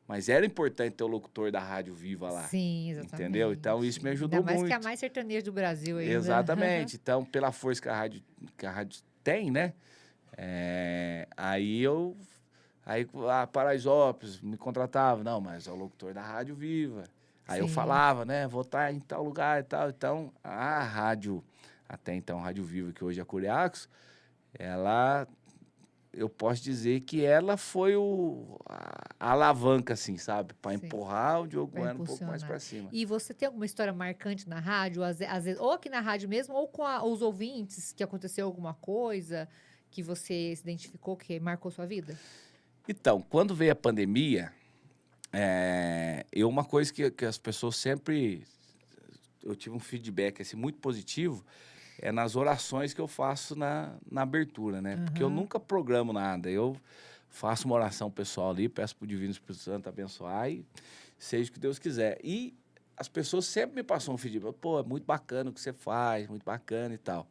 Mas era importante ter o locutor da Rádio Viva lá. Sim, exatamente. Entendeu? Então, isso me ajudou muito. Ainda mais que é a mais sertaneja do Brasil ainda. Exatamente. Então, pela força que a rádio tem, né? Aí a Paraisópolis me contratava. Não, mas é o locutor da Rádio Viva. Aí eu falava, né? Vou estar em tal lugar e tal. Então, a rádio, até então, Rádio Viva, que hoje é Curiacos, ela... Eu posso dizer que ela foi a alavanca, assim, sabe? Para empurrar o Diogo Bueno um pouco mais para cima. E você tem alguma história marcante na rádio? Às vezes, ou aqui na rádio mesmo, ou com os ouvintes, que aconteceu alguma coisa que você se identificou, que marcou sua vida? Então, quando veio a pandemia, uma coisa que as pessoas sempre... Eu tive um feedback assim, muito positivo, nas orações que eu faço na abertura, né? Porque eu nunca programo nada. Eu faço uma oração pessoal ali, peço pro Divino Espírito Santo abençoar e seja o que Deus quiser. E as pessoas sempre me passam um feedback. Pô, é muito bacana o que você faz, muito bacana e tal.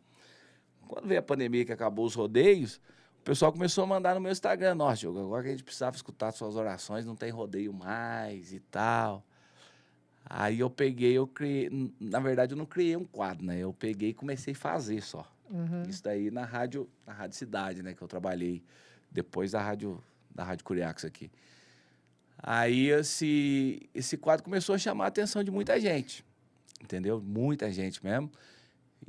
Quando veio a pandemia, que acabou os rodeios, o pessoal começou a mandar no meu Instagram. Nossa, Diogo, agora que a gente precisava escutar suas orações, não tem rodeio mais e tal. Aí eu criei, na verdade eu não criei um quadro, né? Eu peguei e comecei a fazer só. Isso daí na Rádio Cidade, né? Que eu trabalhei depois da Rádio Curiacos aqui. Aí esse quadro começou a chamar a atenção de muita gente, entendeu? Muita gente mesmo.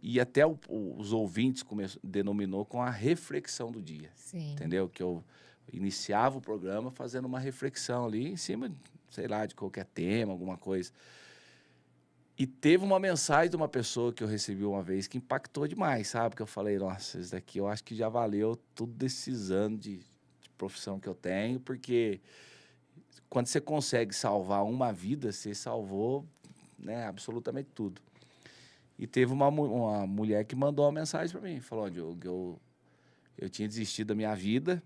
E até os ouvintes denominou com a reflexão do dia. Sim. Entendeu? Que eu iniciava o programa fazendo uma reflexão ali em cima, sei lá, de qualquer tema, alguma coisa. E teve uma mensagem de uma pessoa que eu recebi uma vez que impactou demais, sabe? Que eu falei, nossa, isso daqui eu acho que já valeu tudo desses anos de profissão que eu tenho, porque quando você consegue salvar uma vida, você salvou, né, absolutamente tudo. E teve uma mulher que mandou uma mensagem para mim, falou, Diogo, eu tinha desistido da minha vida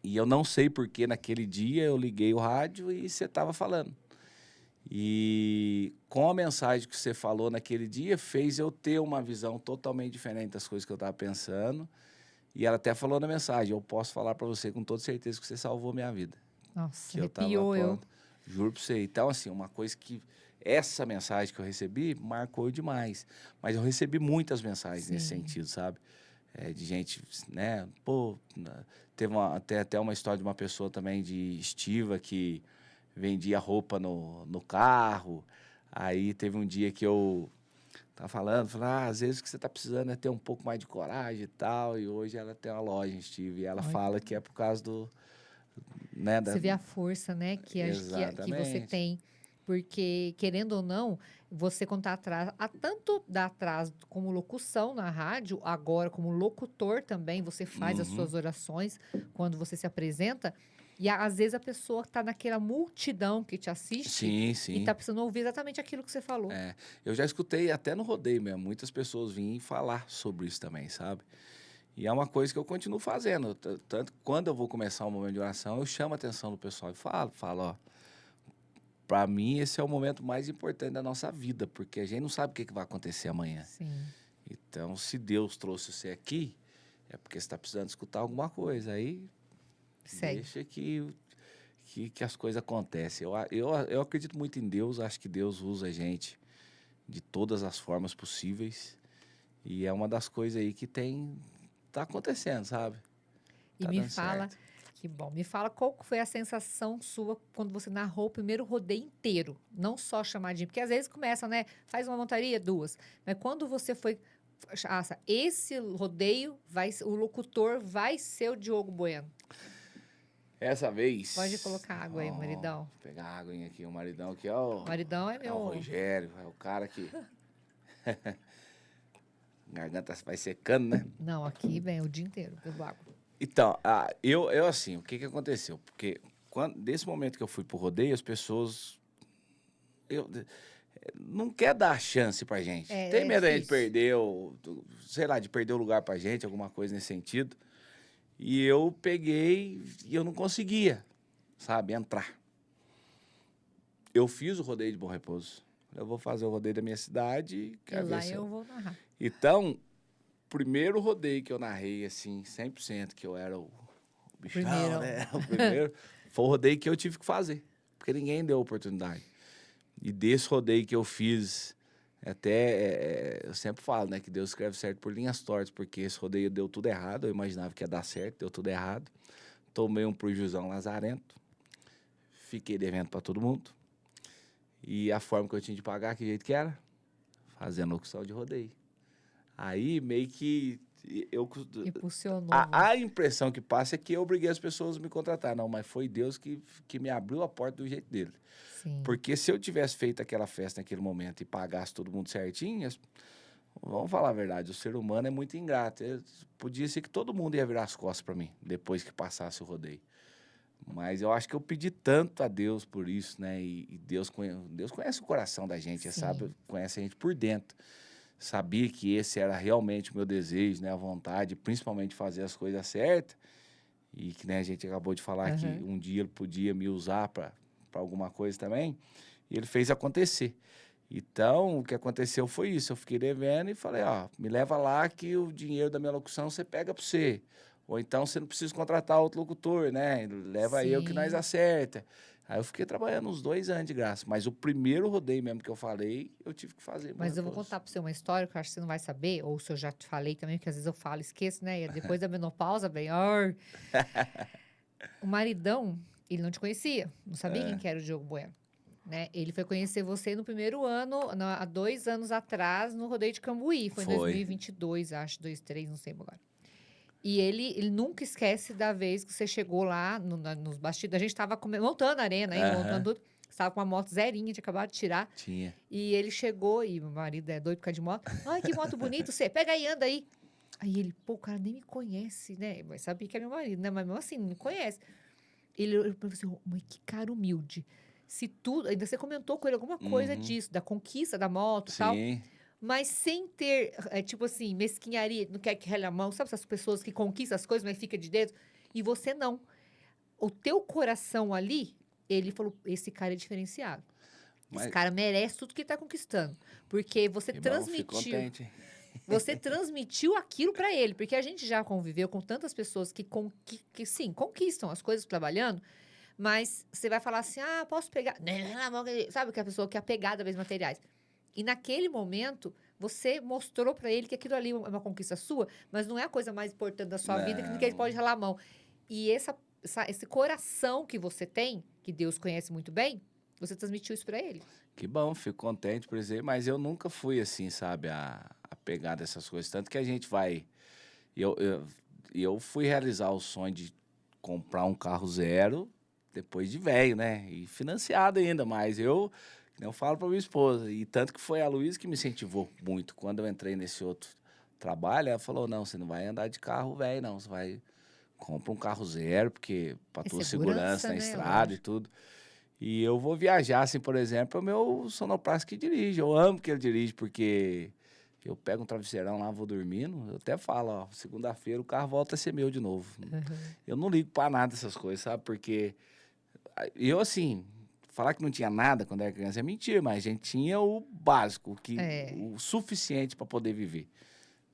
e eu não sei por que naquele dia eu liguei o rádio e você estava falando. E com a mensagem que você falou naquele dia, fez eu ter uma visão totalmente diferente das coisas que eu estava pensando. E ela até falou na mensagem, eu posso falar para você com toda certeza que você salvou minha vida. Nossa, arrepiou eu. Juro para você. Então, assim, uma coisa que... Essa mensagem que eu recebi marcou demais. Mas eu recebi muitas mensagens nesse sentido, sabe? De gente, né? Pô, teve até uma história de uma pessoa também de estiva que vendia roupa no carro. Aí teve um dia que eu tava falando, às vezes o que você tá precisando é ter um pouco mais de coragem e tal. E hoje ela tem uma loja em Estiva e ela fala que é por causa do... Né, você vê a força, né, que você tem. Porque, querendo ou não, você quando tá atrás, tanto dá atrás como locução na rádio, agora como locutor também, você faz as suas orações quando você se apresenta. E às vezes a pessoa tá naquela multidão que te assiste Sim, e sim. tá precisando ouvir exatamente aquilo que você falou. É, eu já escutei até no rodeio mesmo, muitas pessoas vêm falar sobre isso também, sabe? E é uma coisa que eu continuo fazendo. Tanto que quando eu vou começar um momento de oração, eu chamo a atenção do pessoal e falo, ó, para mim esse é o momento mais importante da nossa vida, porque a gente não sabe o que vai acontecer amanhã. Sim. Então, se Deus trouxe você aqui, é porque você está precisando escutar alguma coisa. Aí Segue. deixa que as coisas acontecem. Eu acredito muito em Deus, acho que Deus usa a gente de todas as formas possíveis. E é uma das coisas aí que tá acontecendo, sabe? E Tá me dando fala, certo. que bom, me fala qual que foi a sensação sua quando você narrou o primeiro rodeio inteiro, não só chamadinha, porque às vezes começa, né? Faz uma montaria, duas. Mas quando você foi, esse rodeio, o locutor vai ser o Diogo Bueno. Essa vez... Pode colocar água aí, maridão. Vou pegar a aguinha aqui. O maridão aqui é o... Maridão é É o meu... Rogério, é o cara que... Garganta vai secando, né? Não, aqui vem o dia inteiro, bebo água. Então, eu assim, o que aconteceu? Porque desse momento que eu fui pro rodeio, as pessoas não quer dar chance pra gente. Tem medo da gente difícil. perder, sei lá, de perder o lugar pra gente, alguma coisa nesse sentido. E eu peguei e eu não conseguia, sabe, entrar. Eu fiz o rodeio de Bom Repouso. Eu vou fazer o rodeio da minha cidade. E lá eu vou narrar. Então, primeiro rodeio que eu narrei, assim, 100%, que eu era o bichão, Primeiro. né? O primeiro, foi o rodeio que eu tive que fazer, porque ninguém deu oportunidade. E desse rodeio que eu fiz, até, eu sempre falo, né, que Deus escreve certo por linhas tortas, porque esse rodeio deu tudo errado, eu imaginava que ia dar certo, deu tudo errado. Tomei um prejuzão lazarento, fiquei devendo para todo mundo. E a forma que eu tinha de pagar, que jeito que era? Fazendo locução de rodeio. Aí, meio que Impulsionou. a impressão que passa é que eu obriguei as pessoas a me contratar. Não, mas foi Deus que me abriu a porta do jeito dele. Sim. Porque se eu tivesse feito aquela festa naquele momento e pagasse todo mundo certinho, vamos falar a verdade, o ser humano é muito ingrato. Podia ser que todo mundo ia virar as costas para mim, depois que passasse o rodeio. Mas eu acho que eu pedi tanto a Deus por isso, né? E Deus conhece o coração da gente, sabe? Conhece a gente por dentro. Sabia que esse era realmente o meu desejo, né? A vontade, principalmente fazer as coisas certas. E que, né, a gente acabou de falar que um dia ele podia me usar para alguma coisa também. E ele fez acontecer. Então, o que aconteceu foi isso. Eu fiquei devendo e falei, ó, me leva lá que o dinheiro da minha locução você pega para você. Ou então você não precisa contratar outro locutor, né? Leva eu que nós acerta. Aí eu fiquei trabalhando uns 2 anos de graça. Mas o primeiro rodeio mesmo que eu falei, eu tive que fazer. Mas eu vou contar para você uma história que eu acho que você não vai saber, ou se eu já te falei também, porque às vezes eu falo e esqueço, né? E depois da menopausa, bem, o maridão, ele não te conhecia, não sabia quem que era o Diogo Bueno. Né? Ele foi conhecer você no primeiro ano, há 2 anos atrás, no rodeio de Cambuí. Foi em 2022, acho, 23, não sei agora. E ele nunca esquece da vez que você chegou lá nos bastidores. A gente estava montando a arena, hein, montando tudo. Você estava com uma moto zerinha, tinha acabado de tirar. Tinha. E ele chegou, e meu marido é doido por causa de moto. Ai, que moto bonita, você pega aí, anda aí. Aí ele, pô, o cara nem me conhece, né? Mas sabia que é meu marido, né? Mas mesmo assim, não me conhece. Ele falou assim, mas que cara humilde. Se tudo, ainda você comentou com ele alguma coisa disso, da conquista da moto e tal. Mas sem ter, tipo assim, mesquinharia, não quer que rele a mão, sabe essas pessoas que conquistam as coisas, mas fica de dedo? E você não. O teu coração ali, ele falou, esse cara é diferenciado. Esse cara merece tudo que ele tá conquistando. Porque você transmitiu. Você transmitiu aquilo para ele. Porque a gente já conviveu com tantas pessoas que sim, conquistam as coisas trabalhando, mas você vai falar assim, posso pegar? Sabe que a pessoa quer pegar das materiais. E naquele momento, você mostrou para ele que aquilo ali é uma conquista sua, mas não é a coisa mais importante da sua vida que ele pode ralar a mão. E esse coração que você tem, que Deus conhece muito bem, você transmitiu isso para ele. Que bom, fico contente por dizer, mas eu nunca fui assim, sabe, a pegar dessas coisas. Tanto que a gente vai... Eu fui realizar o sonho de comprar um carro zero depois de velho, né? E financiado ainda, mas eu falo para minha esposa. E tanto que foi a Luísa que me incentivou muito. Quando eu entrei nesse outro trabalho, ela falou, não, você não vai andar de carro velho, não. Você vai compra um carro zero, porque para É tua segurança, segurança na né? estrada e Lógico. tudo. E eu vou viajar, assim, por exemplo, é o meu sonoplasta que dirige. Eu amo que ele dirige, porque eu pego um travesseirão lá, vou dormindo. Eu até falo, ó, segunda-feira o carro volta a ser meu de novo. Aham. Eu não ligo pra nada dessas coisas, sabe? Porque eu, assim, falar que não tinha nada quando era criança é mentira, mas a gente tinha o básico, É. o suficiente para poder viver,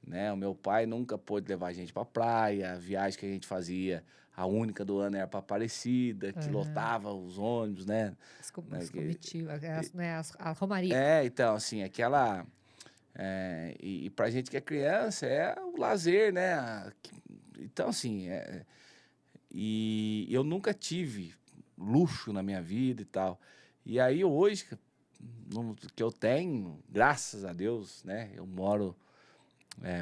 né? O meu pai nunca pôde levar a gente pra praia, a viagem que a gente fazia, a única do ano era pra Aparecida, que Aham. lotava os ônibus, né? As Né, comitivas, né? A Romaria. então, assim, aquela... e pra gente que é criança, é o lazer, né? Então, assim, e eu nunca tive luxo na minha vida e tal. E aí, hoje, que eu tenho, graças a Deus, né? Eu moro...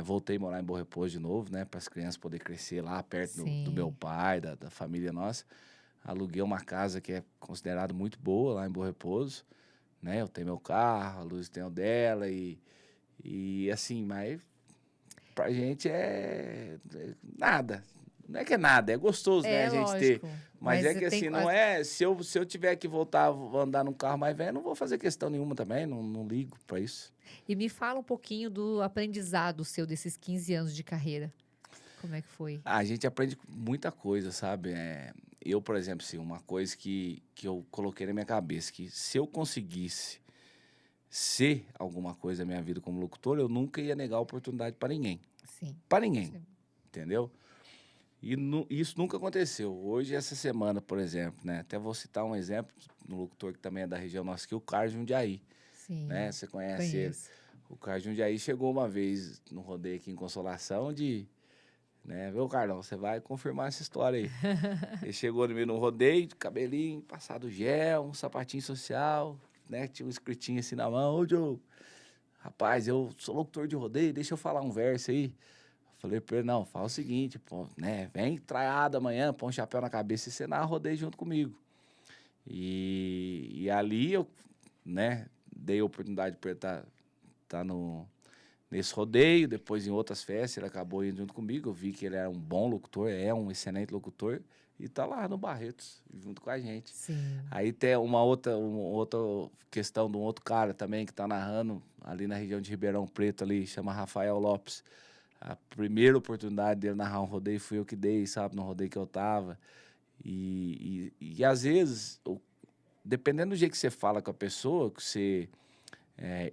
voltei a morar em Bom Repouso de novo, né? Para as crianças poderem crescer lá perto do meu Sim. pai, da família nossa. Aluguei uma casa que é considerada muito boa lá em Bom Repouso, né? Eu tenho meu carro, a Luz tem o dela e assim, mas pra gente é nada. Não é que é nada, é gostoso, né? É A gente ter. lógico. Mas Mas é que tem. assim, não é. Se eu tiver que voltar a andar num carro mais velho, eu não vou fazer questão nenhuma também, não ligo pra isso. E me fala um pouquinho do aprendizado seu desses 15 anos de carreira. Como é que foi? A gente aprende muita coisa, sabe? Eu, por exemplo, assim, uma coisa que eu coloquei na minha cabeça, que se eu conseguisse ser alguma coisa na minha vida como locutor, eu nunca ia negar a oportunidade para ninguém. Sim. Para ninguém, Sim. entendeu? E isso nunca aconteceu. Hoje, essa semana, por exemplo, né? Até vou citar um exemplo no locutor que também é da região nossa, que é o Carlos Jundiaí, né? Sim. Você conhece ele. Conheço. O Carlos Jundiaí chegou uma vez no rodeio aqui em Consolação né? Viu, Carlão? Você vai confirmar essa história aí. Ele chegou no meio no rodeio, de cabelinho, passado gel, um sapatinho social, né? Tinha um escritinho assim na mão. Ô, Joe, rapaz, eu sou locutor de rodeio, deixa eu falar um verso aí. Falei pra ele, não, fala o seguinte, pô, né? Vem traiado amanhã, põe um chapéu na cabeça e você narra rodeio junto comigo. E ali eu, né, dei a oportunidade para ele tá nesse rodeio, depois em outras festas, ele acabou indo junto comigo, eu vi que ele era um bom locutor, é um excelente locutor, e tá lá no Barretos, junto com a gente. Sim. Aí tem uma outra questão de um outro cara também que tá narrando ali na região de Ribeirão Preto, ali, chama Rafael Lopes. A primeira oportunidade dele narrar um rodeio fui eu que dei, sabe, no rodeio que eu tava. E às vezes, dependendo do jeito que você fala com a pessoa, que você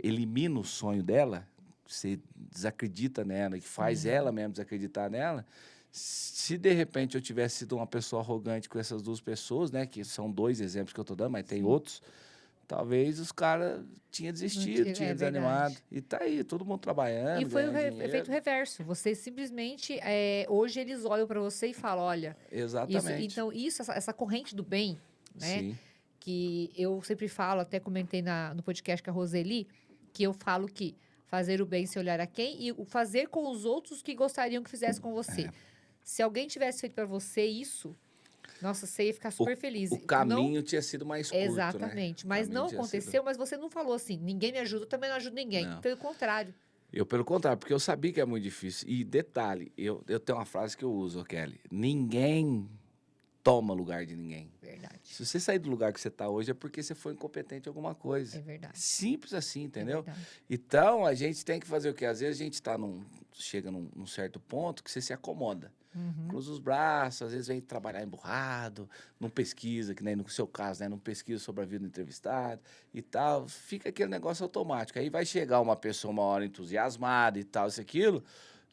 elimina o sonho dela, você desacredita nela, que faz Sim. ela mesmo desacreditar nela. Se de repente eu tivesse sido uma pessoa arrogante com essas duas pessoas, né, que são dois exemplos que eu tô dando, mas tem Sim. outros, talvez os caras tinham desistido, tinham É desanimado. verdade. E tá aí, todo mundo E trabalhando, foi o ganhando efeito dinheiro. reverso. Você simplesmente, hoje eles olham para você e falam, olha, isso, Exatamente. então isso, essa corrente do bem, né? Sim. Que eu sempre falo, até comentei no podcast com a Roseli, que eu falo que fazer o bem sem olhar a quem e o fazer com os outros que gostariam que fizesse com você. Se alguém tivesse feito para você isso, nossa, você ia ficar O, super feliz. o Não caminho tinha sido mais curto, né? exatamente, O mas caminho não tinha sido... aconteceu, mas você não falou assim, ninguém me ajuda, eu também não ajudo ninguém. Não. Pelo contrário. Eu, pelo contrário, porque eu sabia que é muito difícil. E detalhe, eu tenho uma frase que eu uso, Kelly. Ninguém toma lugar de ninguém. Verdade. Se você sair do lugar que você está hoje, é porque você foi incompetente em alguma coisa. É verdade. Simples assim, É entendeu? verdade. Então, a gente tem que fazer o quê? Às vezes a gente chega num certo ponto que você se acomoda. Uhum. Cruza os braços, às vezes vem trabalhar emburrado, não pesquisa, que nem no seu caso, né? Não pesquisa sobre a vida do entrevistado e tal. Fica aquele negócio automático. Aí vai chegar uma pessoa uma hora entusiasmada e tal, isso, aquilo.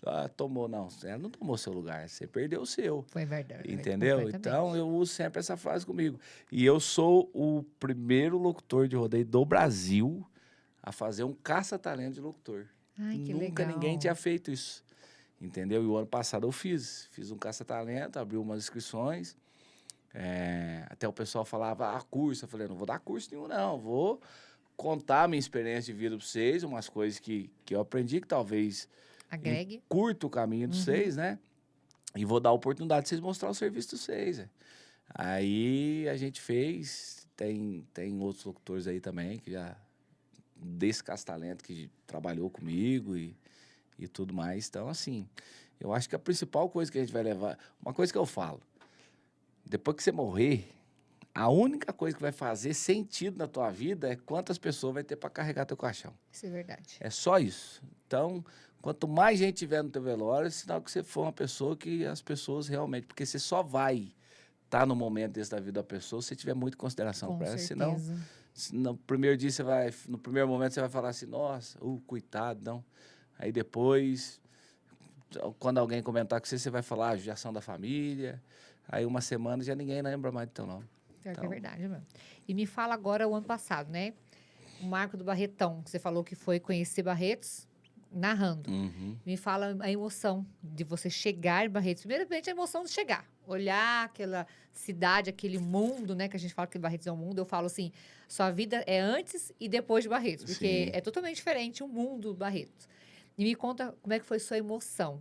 Ah, tomou, não. Ela não tomou seu lugar, você perdeu o seu. Foi verdade. Entendeu? Completamente. Então, eu uso sempre essa frase comigo. E eu sou o primeiro locutor de rodeio do Brasil a fazer um caça-talento de locutor. Ai, que Nunca ninguém legal. tinha feito isso. Entendeu? E o ano passado eu fiz um caça-talento, abri umas inscrições. Até o pessoal falava, curso. Eu falei, não vou dar curso nenhum, não. Vou contar a minha experiência de vida para vocês, umas coisas que eu aprendi, que talvez Agregue. curta o caminho de vocês, né? E vou dar a oportunidade de vocês mostrar o serviço de vocês. Aí a gente fez, tem outros locutores aí também, que já, desse caça-talento, que trabalhou comigo e tudo mais. Então, assim, Eu acho que a principal coisa que a gente vai levar... Uma coisa que eu falo, depois que você morrer, a única coisa que vai fazer sentido na tua vida é quantas pessoas vai ter para carregar teu caixão. Isso é verdade. É só isso. Então, quanto mais gente tiver no teu velório, é sinal que você for uma pessoa que as pessoas realmente... Porque você só vai estar no momento desse da vida da pessoa se você tiver muita consideração Com para ela. certeza. Senão, no primeiro dia no primeiro momento você vai falar assim, nossa, coitado, não. Aí depois, quando alguém comentar com você, você vai falar a judiação da família. Aí uma semana já ninguém lembra mais então, não. Pior que é verdade mesmo. E me fala agora o ano passado, né? O Marco do Barretão, que você falou que foi conhecer Barretos narrando. Uhum. Me fala a emoção de você chegar em Barretos. Primeiramente, a emoção de chegar. Olhar aquela cidade, aquele mundo, né? Que a gente fala que Barretos é um mundo. Eu falo assim, sua vida é antes e depois de Barretos. Porque Sim. é totalmente diferente o mundo Barretos. E me conta como é que foi sua emoção.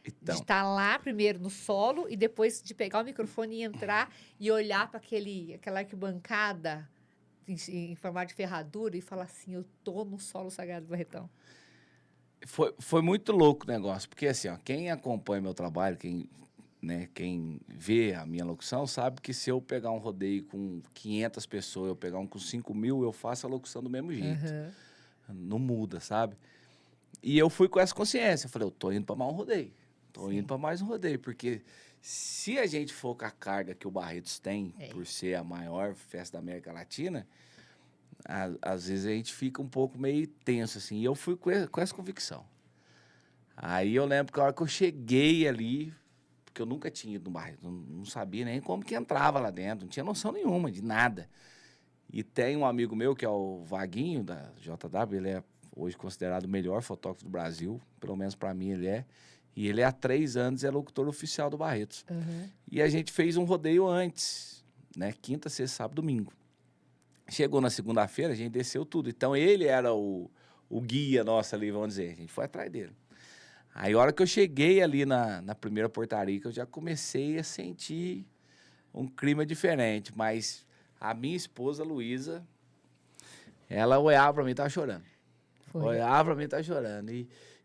Então, De estar lá primeiro no solo e depois de pegar o microfone e entrar e olhar para aquela arquibancada em formato de ferradura e falar assim, eu tô no solo sagrado do Barretão. foi muito louco o negócio, porque assim, ó, quem acompanha meu trabalho, quem vê a minha locução, sabe que se eu pegar um rodeio com 500 pessoas, eu pegar um com 5.000, eu faço a locução do mesmo jeito. Uhum. Não muda, sabe? E eu fui com essa consciência. Eu falei, eu tô indo para mais um rodeio. Tô Sim. indo para mais um rodeio, porque se a gente for com a carga que o Barretos tem, por ser a maior festa da América Latina, às vezes a gente fica um pouco meio tenso, assim. E eu fui com essa convicção. Aí eu lembro que a hora que eu cheguei ali, porque eu nunca tinha ido no Barretos, não sabia nem como que entrava lá dentro, não tinha noção nenhuma de nada. E tem um amigo meu, que é o Vaguinho, da JW, ele é hoje considerado o melhor fotógrafo do Brasil, pelo menos para mim ele é. E ele há 3 anos é locutor oficial do Barretos. Uhum. E a gente fez um rodeio antes, né? Quinta, sexta, sábado, domingo. Chegou na segunda-feira, a gente desceu tudo. Então ele era o guia nosso ali, vamos dizer. A gente foi atrás dele. Aí a hora que eu cheguei ali na primeira portaria, que eu já comecei a sentir um clima diferente. Mas a minha esposa, Luísa, ela olhava pra mim e tava chorando. Olhava pra mim e tava chorando.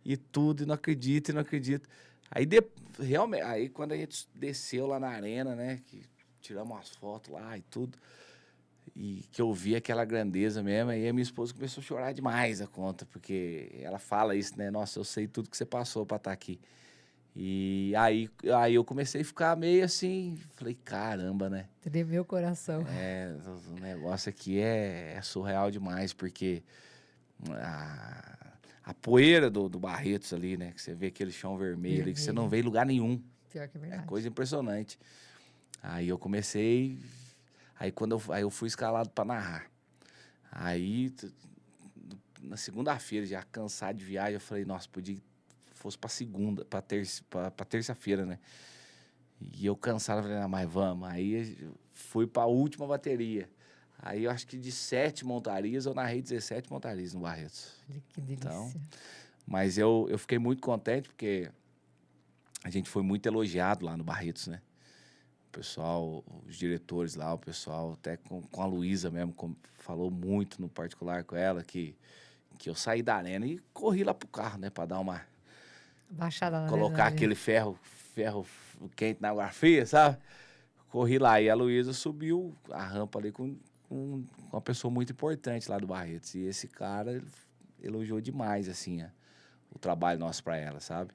E tudo, e não acredito, e não acredito. Aí, realmente, aí quando a gente desceu lá na arena, né, que tiramos umas fotos lá e tudo, e que eu vi aquela grandeza mesmo, aí a minha esposa começou a chorar demais a conta, porque ela fala isso, né, nossa, eu sei tudo que você passou pra estar aqui. E aí eu comecei a ficar meio assim, falei, caramba, né? Tremeu o coração. O negócio aqui é surreal demais, porque a poeira do Barretos ali, né? Que você vê aquele chão vermelho ali, que você não vê em lugar nenhum. Pior que é É verdade. coisa impressionante. Aí eu comecei... Aí eu fui escalado para narrar. Aí, na segunda-feira, já cansado de viagem, eu falei, nossa, podia que fosse para segunda, para terça-feira, né? E eu cansado, falei, não, mas vamos. Aí fui para a última bateria. Aí eu acho que de 7 montarias, eu narrei 17 montarias no Barretos. Que delícia. Então, mas eu fiquei muito contente, porque a gente foi muito elogiado lá no Barretos, né? O pessoal, os diretores lá, o pessoal, até com a Luísa mesmo, falou muito no particular com ela, que eu saí da arena e corri lá pro carro, né? Pra dar uma... Baixada na colocar adrenalina. aquele ferro quente na água fria, sabe? Corri lá. E a Luísa subiu a rampa ali com uma pessoa muito importante lá do Barretos. E esse cara elogiou demais, assim, o trabalho nosso pra ela, sabe?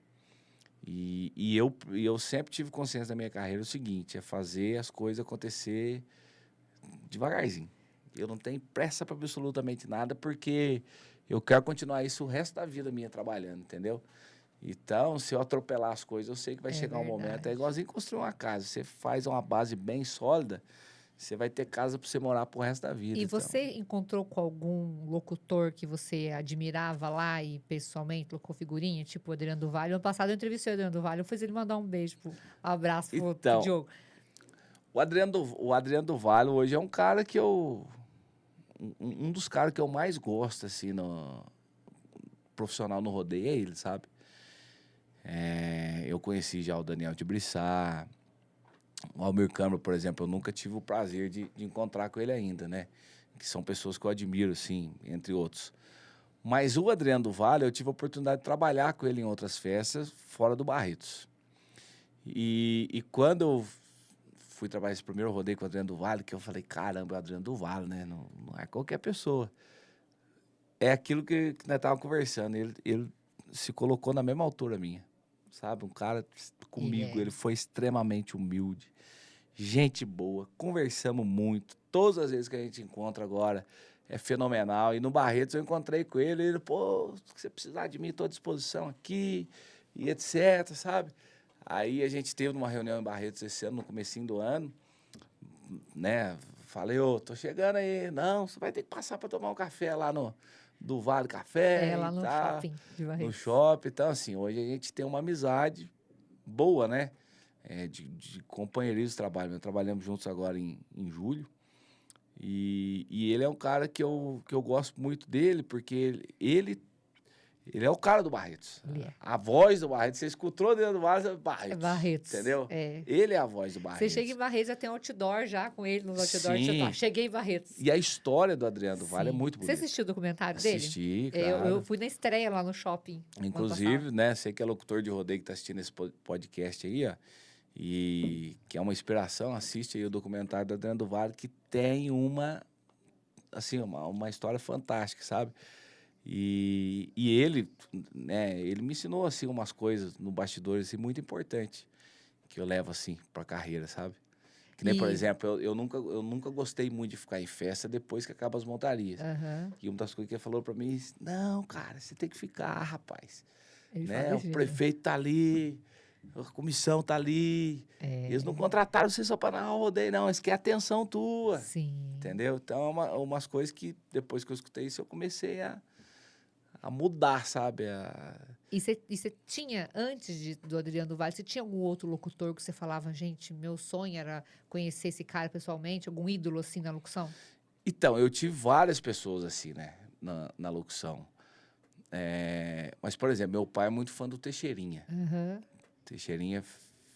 E eu sempre tive consciência da minha carreira o seguinte, é fazer as coisas acontecer devagarzinho. Eu não tenho pressa para absolutamente nada, porque eu quero continuar isso o resto da vida minha trabalhando, entendeu? Então, se eu atropelar as coisas, eu sei que vai chegar um momento. É igualzinho construir uma casa. Você faz uma base bem sólida, você vai ter casa para você morar pro resto da vida. E então. você encontrou com algum locutor que você admirava lá e pessoalmente colocou figurinha, tipo o Adriano do Vale? Ano passado eu entrevistei o Adriano do Vale, eu fiz ele mandar um beijo, um abraço pro Diogo. O Adriano do Vale hoje é um cara que um dos caras que eu mais gosto, assim, profissional no rodeio, é ele, sabe? Eu conheci já o Daniel de Brissá, o Almir Câmara, por exemplo, eu nunca tive o prazer de encontrar com ele ainda, né? Que são pessoas que eu admiro, assim, entre outros. Mas o Adriano do Vale, eu tive a oportunidade de trabalhar com ele em outras festas fora do Barretos. E quando eu fui trabalhar esse primeiro rodeio com o Adriano do Vale, que eu falei, caramba, é o Adriano do Vale, né? Não é qualquer pessoa. É aquilo que nós estávamos conversando. Ele se colocou na mesma altura minha, sabe? Um cara comigo, ele foi extremamente humilde, gente boa, conversamos muito. Todas as vezes que a gente encontra agora, é fenomenal. E no Barretos eu encontrei com ele, pô, se você precisar de mim, estou à disposição aqui, e etc, sabe? Aí a gente teve uma reunião em Barretos esse ano, no comecinho do ano, né? Falei, tô chegando aí. Não, você vai ter que passar para tomar um café lá do Vale Café lá no shopping de Barretos. No shopping. Então, assim, hoje a gente tem uma amizade boa, né? De companheirismo de trabalho. Nós trabalhamos juntos agora em julho. E ele é um cara que eu gosto muito dele, porque ele é o cara do Barretos. A voz do Barretos. Você escutou dentro do Barretos, é Barretos. É Barretos. Entendeu? Ele é a voz do Barretos. Você chega em Barretos, já tem outdoor já com ele nos outdoors. Você tá, cheguei em Barretos. E a história do Adriano do Vale é muito bonita. Você assistiu o documentário dele? Assisti, claro. Eu fui na estreia lá no shopping. Inclusive, né, sei que é locutor de rodeio que tá assistindo esse podcast aí, ó. E que é uma inspiração, assiste aí o documentário do Adriano do Vale, que tem uma história fantástica, sabe? E ele, né, ele me ensinou, assim, umas coisas no bastidor, assim, muito importante, que eu levo, assim, pra carreira, sabe? Que nem, por exemplo, eu nunca gostei muito de ficar em festa depois que acaba as montarias. E uma das coisas que ele falou pra mim, não, cara, você tem que ficar, rapaz. Né? O prefeito tá ali, a comissão tá ali. Eles não contrataram você só para narrar o rodeio, não. Eles querem atenção tua. Sim. Entendeu? Então, umas coisas que depois que eu escutei isso, eu comecei a mudar, sabe? E você tinha, antes do Adriano do Vale, você tinha algum outro locutor que você falava, gente, meu sonho era conhecer esse cara pessoalmente, algum ídolo assim na locução? Então, eu tive várias pessoas assim, né, na locução. Mas, por exemplo, meu pai é muito fã do Teixeirinha. Teixeirinha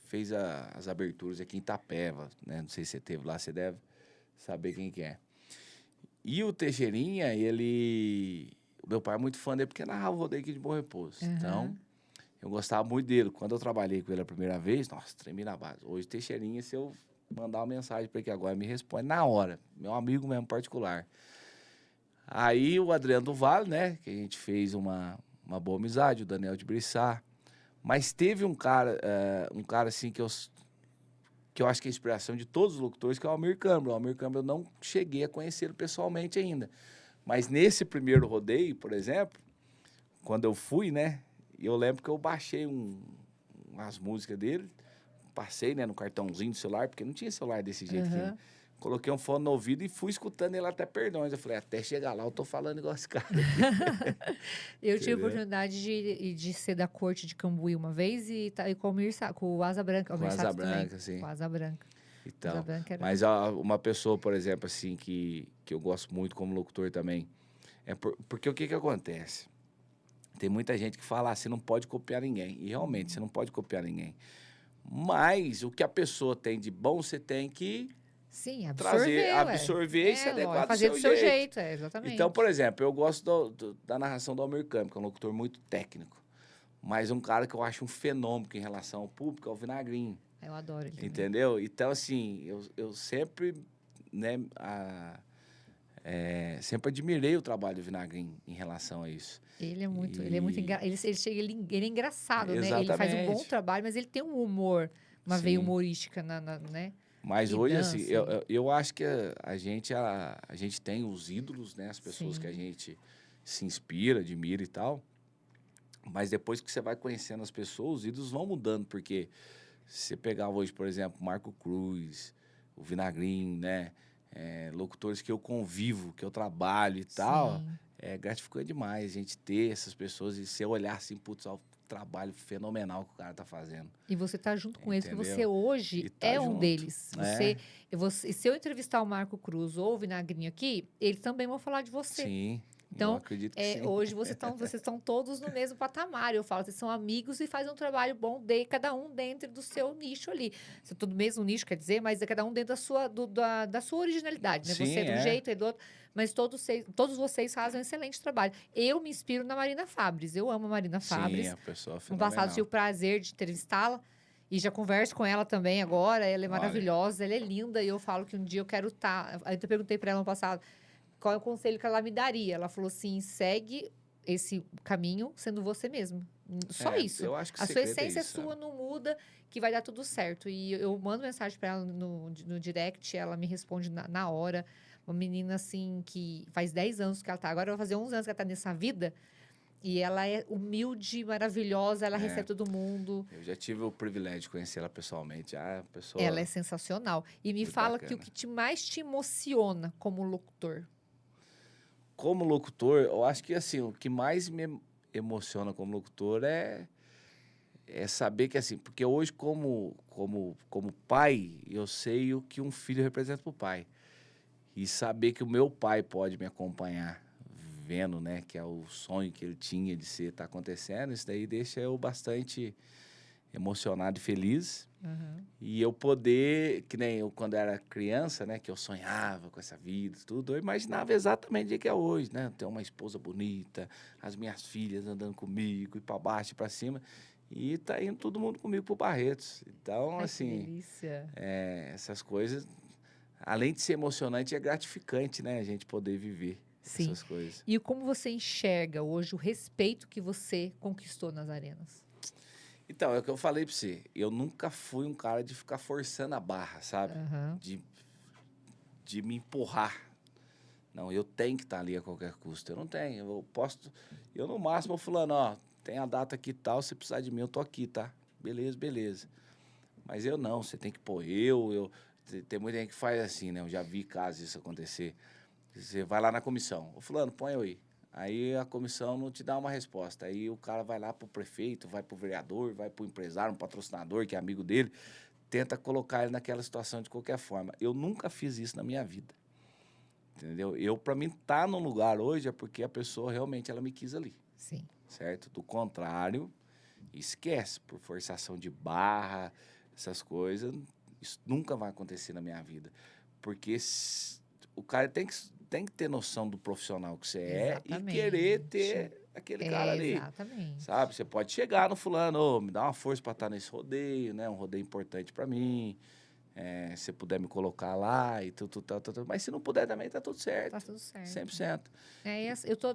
fez as aberturas aqui em Itapeva, né? Não sei se você esteve lá, você deve saber quem que é. E o Teixeirinha, meu pai é muito fã dele porque narrava o rodeio aqui de Bom Repouso. Então, eu gostava muito dele. Quando eu trabalhei com ele a primeira vez, nossa, tremi na base. Hoje, Teixeirinha, se eu mandar uma mensagem para ele que agora me responde na hora. Meu amigo mesmo particular. Aí o Adriano do Vale, né? Que a gente fez uma boa amizade, o Daniel de Brissá. Mas teve um cara assim que eu acho que é a inspiração de todos os locutores, que é o Almir Câmara. O Almir Câmara eu não cheguei a conhecê-lo pessoalmente ainda. Mas nesse primeiro rodeio, por exemplo, quando eu fui, né? Eu lembro que eu baixei umas músicas dele, passei, né, no cartãozinho do celular, porque não tinha celular desse jeito aqui, né? Coloquei um fone no ouvido e fui escutando ele até Perdões. Eu falei, até chegar lá eu tô falando igual esse cara. Eu tive a oportunidade de ser da corte de Cambuí uma vez e com o Asa Branca. Com o Asa Branca, sim. Com o Asa Branca. Então, mas uma pessoa, por exemplo, assim, que eu gosto muito como locutor também, porque o que acontece? Tem muita gente que fala, você não pode copiar ninguém. E realmente, você não pode copiar ninguém. Mas o que a pessoa tem de bom, você tem que... Sim, absorver e se adequar fazer do seu jeito. Exatamente. Então, por exemplo, eu gosto da narração do Almir Câmara, que é um locutor muito técnico. Mas um cara que eu acho um fenômeno em relação ao público é o Vinagrinho. Eu adoro ele. Entendeu? Então, assim, eu sempre, né, sempre admirei o trabalho do Vinagrinho em relação a isso. Ele é muito engraçado. Ele é engraçado, Exatamente. Né? Ele faz um bom trabalho, mas ele tem um humor, uma veia humorística, né? Mas hoje, assim, eu acho que a gente tem os ídolos, né? As pessoas que a gente se inspira, admira e tal. Mas depois que você vai conhecendo as pessoas, os ídolos vão mudando. Porque se você pegar hoje, por exemplo, Marco Cruz, o Vinagrinho, né? Locutores que eu convivo, que eu trabalho e tal, é gratificante demais a gente ter essas pessoas e você olhar assim, putz, ó, trabalho fenomenal que o cara tá fazendo. E você tá junto com eles, porque você hoje um deles. Se eu entrevistar o Marco Cruz ou o Vinagrinho aqui, eles também vão falar de você. Sim. Então, eu acredito que sim. hoje vocês estão todos no mesmo patamar. Eu falo, vocês são amigos e fazem um trabalho bom de cada um dentro do seu nicho ali. Se é tudo mesmo nicho, quer dizer, mas é cada um dentro da sua originalidade, né? Sim, Você é de um é. jeito, é do outro. Mas todos vocês fazem um excelente trabalho. Eu me inspiro na Marina Fabris. Eu amo a Marina Fabris. Sim, a pessoa No fenomenal. passado tive o prazer de entrevistá-la. E já converso com ela também agora. Ela é Olha. maravilhosa, ela é linda. E eu falo que um dia eu quero estar. Aí eu perguntei para ela no passado qual é o conselho que ela me daria. Ela falou assim: segue esse caminho sendo você mesmo. Só isso. Eu acho que o A sua segredo essência é isso, sua sabe? não muda, que vai dar tudo certo. E eu mando mensagem para ela no direct, ela me responde na hora. Uma menina assim que faz 10 anos que ela tá. Agora vai fazer 11 anos que ela tá nessa vida. E ela é humilde, maravilhosa, ela recebe todo mundo. Eu já tive o privilégio de conhecer ela pessoalmente. A pessoa Ela é sensacional. E me muito fala que o bacana. que mais te emociona como locutor. Como locutor, eu acho que assim, o que mais me emociona como locutor é saber que assim, porque hoje como pai, eu sei o que um filho representa para o pai. E saber que o meu pai pode me acompanhar vendo, né, que é o sonho que ele tinha de ser, tá acontecendo, isso daí deixa eu bastante emocionado e feliz. E eu poder, que nem eu quando era criança, né, que eu sonhava com essa vida, tudo, eu imaginava exatamente o que é hoje, né, ter uma esposa bonita, as minhas filhas andando comigo, e para baixo e para cima, e tá indo todo mundo comigo pro Barretos. Então, Ai, assim, que delícia. essas coisas, além de ser emocionante, é gratificante, né, a gente poder viver Sim. essas coisas. E como você enxerga hoje o respeito que você conquistou nas arenas? Então, é o que eu falei pra você. Eu nunca fui um cara de ficar forçando a barra, sabe? Aham. De me empurrar. Não, eu tenho que estar ali a qualquer custo. Eu não tenho. Eu posso. Eu, no máximo, fulano, ó, tem a data aqui e tal, se precisar de mim, eu tô aqui, tá? Beleza, beleza. Mas eu não, você tem que pôr tem muita gente que faz assim, né? Eu já vi casos isso acontecer. Você vai lá na comissão. Ô, fulano, põe eu aí. Aí a comissão não te dá uma resposta. Aí o cara vai lá pro prefeito, vai pro vereador, vai pro empresário, um patrocinador que é amigo dele, tenta colocar ele naquela situação de qualquer forma. Eu nunca fiz isso na minha vida. Entendeu? Para mim, estar no lugar hoje é porque a pessoa realmente ela me quis ali. Sim. Certo? Do contrário, esquece. Por forçação de barra, essas coisas, isso nunca vai acontecer na minha vida. Porque o cara tem que ter noção do profissional que você é e querer ter aquele cara ali. Exatamente. Sabe? Você pode chegar no fulano, ô, me dá uma força para estar nesse rodeio, né? Um rodeio importante para mim. Se puder me colocar lá e tudo. Mas se não puder também, tá tudo certo. Tá tudo certo. 100%.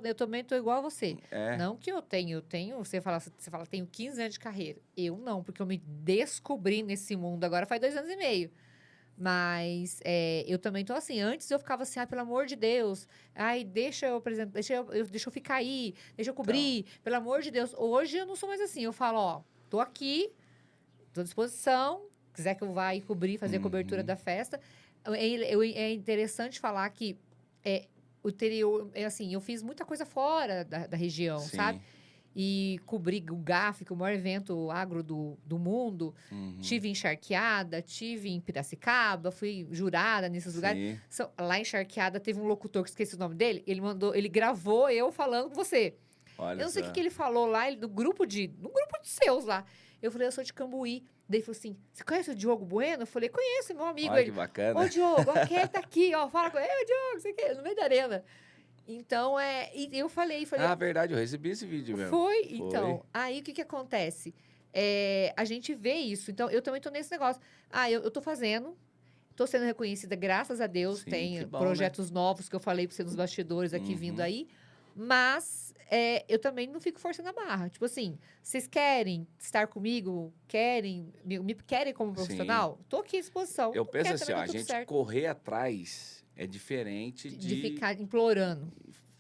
Eu também tô igual a você. É. Não que eu tenho, você fala, tenho 15 anos de carreira. Eu não, porque eu me descobri nesse mundo agora faz 2 anos e meio. Mas eu também tô assim. Antes eu ficava assim, pelo amor de Deus. Ai, deixa eu apresentar, deixa eu ficar aí, deixa eu cobrir, pelo amor de Deus. Hoje eu não sou mais assim. Eu falo, ó, tô aqui, tô à disposição. Quiser que eu vá e cobrir, fazer a cobertura da festa. É interessante falar que o interior, assim, eu fiz muita coisa fora da região, Sim. sabe? E cobri o GAF, que é o maior evento agro do mundo. Tive em Charqueada, tive em Piracicaba, fui jurada nesses lugares. Lá em Charqueada teve um locutor, que esqueci o nome dele, ele gravou eu falando com você. Olha eu não sei o só. que ele falou lá, no grupo de seus lá. Eu falei, eu sou de Cambuí. Daí ele falou assim, você conhece o Diogo Bueno? Eu falei, conheço, meu amigo. Olha que bacana. Ô, Diogo, ele tá aqui, ó, fala com ele. Ô, Diogo, você quer? No meio da arena. Então, e eu falei... Ah, verdade, eu recebi esse vídeo mesmo. Foi. Então, aí o que acontece? A gente vê isso. Então, eu também tô nesse negócio. Eu tô fazendo, tô sendo reconhecida, graças a Deus. Sim, Tem que bom, projetos novos que eu falei pra você nos bastidores aqui vindo aí. Mas eu também não fico forçando a barra. Tipo assim, vocês querem estar comigo? Me querem como profissional? Tô aqui à disposição. Eu Não penso quer, assim, também ó, tá a tudo gente certo. correr atrás é diferente De ficar implorando.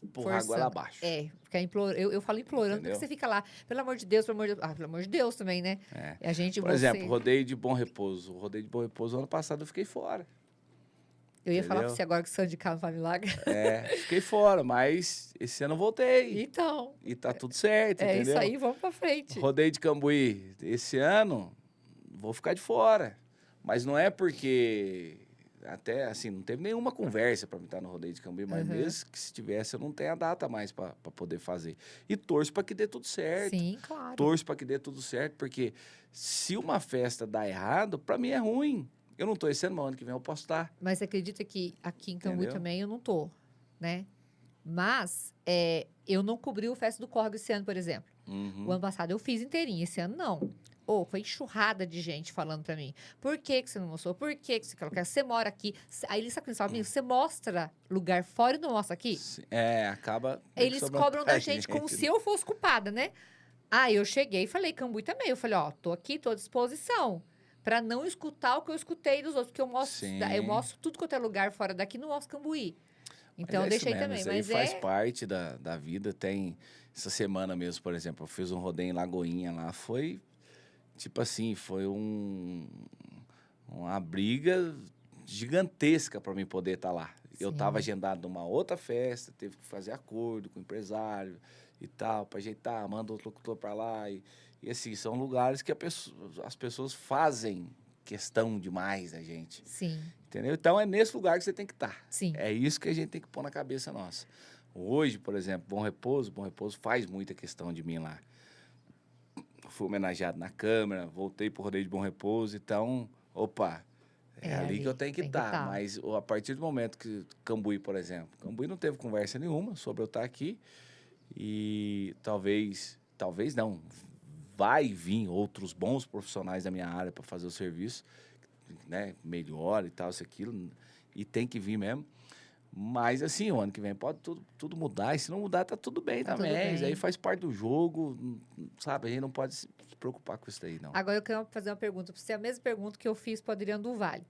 empurrar a goela abaixo. Ficar implorando. Eu falo implorando, Entendeu? porque você fica lá, pelo amor de Deus, pelo amor de Deus. Pelo amor de Deus também, né? A gente, Por exemplo, rodeio de Bom Repouso. O rodeio de Bom Repouso, ano passado, eu fiquei fora. Eu ia falar pra você agora que o Sandy Carro não faz milagre. Fiquei fora, mas esse ano eu voltei. Então. E tá tudo certo, entendeu? Isso aí, vamos pra frente. Rodeio de Cambuí, esse ano, vou ficar de fora. Mas não é porque, Até, assim, não teve nenhuma conversa para me estar no rodeio de Cambuí, mas Aham. mesmo que se tivesse, eu não tenho a data mais para poder fazer. E torço para que dê tudo certo. Sim, claro. Torço para que dê tudo certo, porque se uma festa dá errado, para mim é ruim. Eu não tô esse ano, mas ano que vem eu posso estar. Mas você acredita que aqui em Cambuí Entendeu? também eu não tô, né? Mas eu não cobri o Festa do Córrego esse ano, por exemplo. O Uhum. ano passado eu fiz inteirinho, esse ano não. Ou foi enxurrada de gente falando pra mim. Por que que você não mostrou? Por que que você quer? Você mora aqui. Aí eles sabem, amigo, você mostra lugar fora e não mostra aqui? Acaba meio que Eles sobrando cobram pra da gente como gente, se eu fosse culpada, né? Aí eu cheguei e falei, Cambuí também. Eu falei, ó, tô aqui, tô à disposição. Pra não escutar o que eu escutei dos outros. Porque eu Sim. mostro tudo quanto é lugar fora daqui, não mostro Cambuí. Mas Então é eu isso deixei mesmo, também. isso aí Mas faz parte da vida. Tem essa semana mesmo, por exemplo, eu fiz um rodeio em Lagoinha lá. Foi, tipo assim, foi uma briga gigantesca para mim poder estar lá. Eu estava Sim. agendado numa outra festa, teve que fazer acordo com o empresário e tal, para ajeitar, manda outro locutor para lá. E assim, são lugares que as pessoas fazem questão demais da gente. Sim. Entendeu? Então é nesse lugar que você tem que estar. Sim. É isso que a gente tem que pôr na cabeça nossa. Hoje, por exemplo, Bom Repouso faz muita questão de mim lá. Fui homenageado na Câmara, voltei pro rodeio de Bom Repouso, então, opa, é ali que eu tenho que tem que estar. tá. Mas a partir do momento que Cambuí, por exemplo, Cambuí não teve conversa nenhuma sobre eu estar aqui e talvez não, vai vir outros bons profissionais da minha área para fazer o serviço, né, melhor e tal, isso, aquilo, e tem que vir mesmo. Mas, assim, o ano que vem pode tudo mudar, e se não mudar, tá tudo bem Tá tudo também. Isso aí bem. faz parte do jogo, sabe? A gente não pode se preocupar com isso daí, não. Agora eu quero fazer uma pergunta para você, a mesma pergunta que eu fiz para o Adriano do Vale.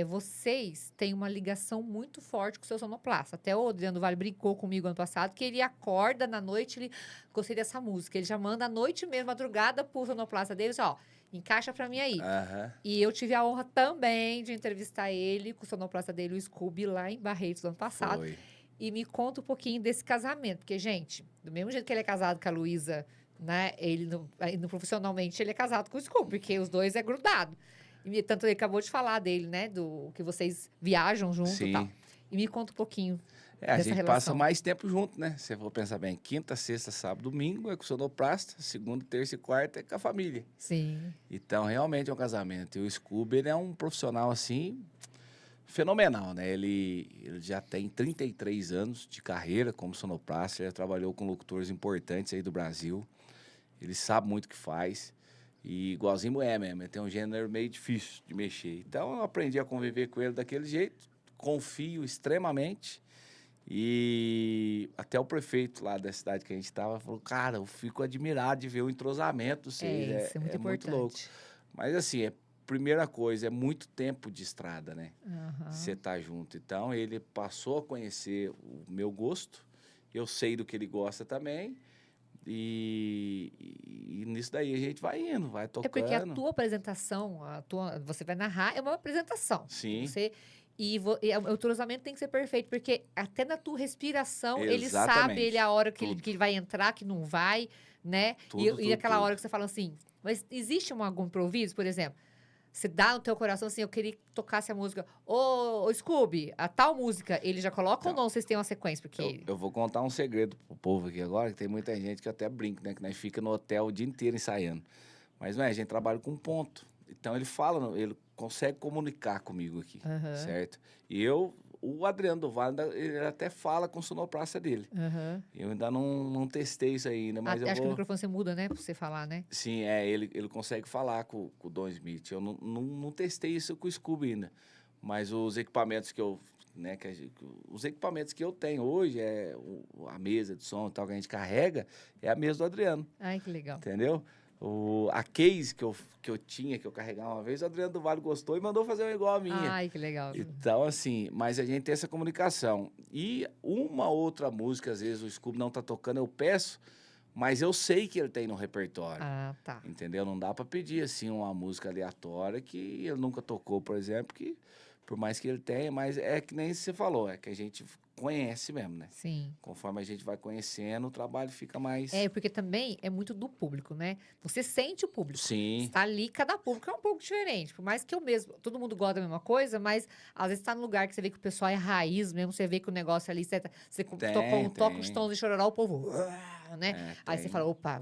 Vocês têm uma ligação muito forte com o seu sonoplasta. Até o Adriano do Vale brincou comigo ano passado que ele acorda na noite, ele gostei dessa música. Ele já manda à noite mesmo, madrugada, pro sonoplasta deles, ó, encaixa pra mim aí. Aham. E eu tive a honra também de entrevistar ele com o sonoplasta dele, o Scooby, lá em Barretos, ano passado. Foi. E me conta um pouquinho desse casamento. Porque, gente, do mesmo jeito que ele é casado com a Luísa, né? Ele profissionalmente, ele é casado com o Scooby, porque os dois é grudado. Tanto ele acabou de falar dele, né? Do que vocês viajam junto e tal. Sim. E me conta um pouquinho A dessa gente relação. passa mais tempo junto, né? Se eu for pensar bem, quinta, sexta, sábado, domingo é com o sonoplasta, segunda, terça e quarta é com a família. Sim. Então, realmente é um casamento. E o Scooby, ele é um profissional, assim, fenomenal, né? Ele já tem 33 anos de carreira como sonoplasta, já trabalhou com locutores importantes aí do Brasil. Ele sabe muito o que faz. E igualzinho é mesmo, ele tem um gênero meio difícil de mexer. Então, eu aprendi a conviver com ele daquele jeito, confio extremamente. E até o prefeito lá da cidade que a gente estava falou, cara, eu fico admirado de ver o entrosamento, Isso é muito muito louco. importante. Mas assim, primeira coisa, é muito tempo de estrada, né? Aham. Você tá junto. Então, ele passou a conhecer o meu gosto, eu sei do que ele gosta também, e nisso daí a gente vai indo, vai É porque a tocando. tua apresentação, você vai narrar, é uma apresentação. Sim. E o entrosamento tem que ser perfeito, porque até na tua respiração, ele sabe Exatamente. ele a hora que Tudo. ele vai entrar, que não vai, né? E aquela hora que você fala assim, mas existe algum improviso, por exemplo? Você dá no teu coração assim, eu queria que tocasse a música. Ô, Scooby, a tal música, ele já coloca ou não? Vocês têm uma sequência? Porque Eu vou contar um segredo pro povo aqui agora, que tem muita gente que até brinca, né? Que nós fica no hotel o dia inteiro ensaiando. Mas não é, a gente trabalha com ponto. Então ele fala, ele consegue comunicar comigo aqui, Aham. certo? E o Adriano do Vale, ele até fala com o sonoplasta dele. Aham. Eu ainda não testei isso ainda, mas eu Acho que o vou... microfone você muda, né? Pra você falar, né? Sim, ele consegue falar com o Don Smith. Eu não testei isso com o Scooby ainda. Mas os equipamentos que eu, né, os equipamentos que eu tenho hoje, a mesa de som e tal que a gente carrega, é a mesa do Adriano, Ai, que legal. entendeu? A case que eu tinha, que eu carregava uma vez, o Adriano do Vale gostou e mandou fazer uma igual a minha. Ai, que legal. Então, assim, mas a gente tem essa comunicação. E uma outra música, às vezes o Scooby não tá tocando, eu peço, mas eu sei que ele tem no repertório. Ah, tá. Entendeu? Não dá para pedir, assim, uma música aleatória que ele nunca tocou, por exemplo, que por mais que ele tenha, mas é que nem você falou, é que a gente conhece mesmo, né? Sim. Conforme a gente vai conhecendo, o trabalho fica mais... É, porque também é muito do público, né? Você sente o público. Sim, Está ali, cada público é um pouco diferente. Por mais que eu mesmo, todo mundo gosta da mesma coisa, mas às vezes tá num lugar que você vê que o pessoal é raiz mesmo, você vê que o negócio ali, você toca os tem. tons de chororó, o povo, né? É, Aí você tem. fala, opa,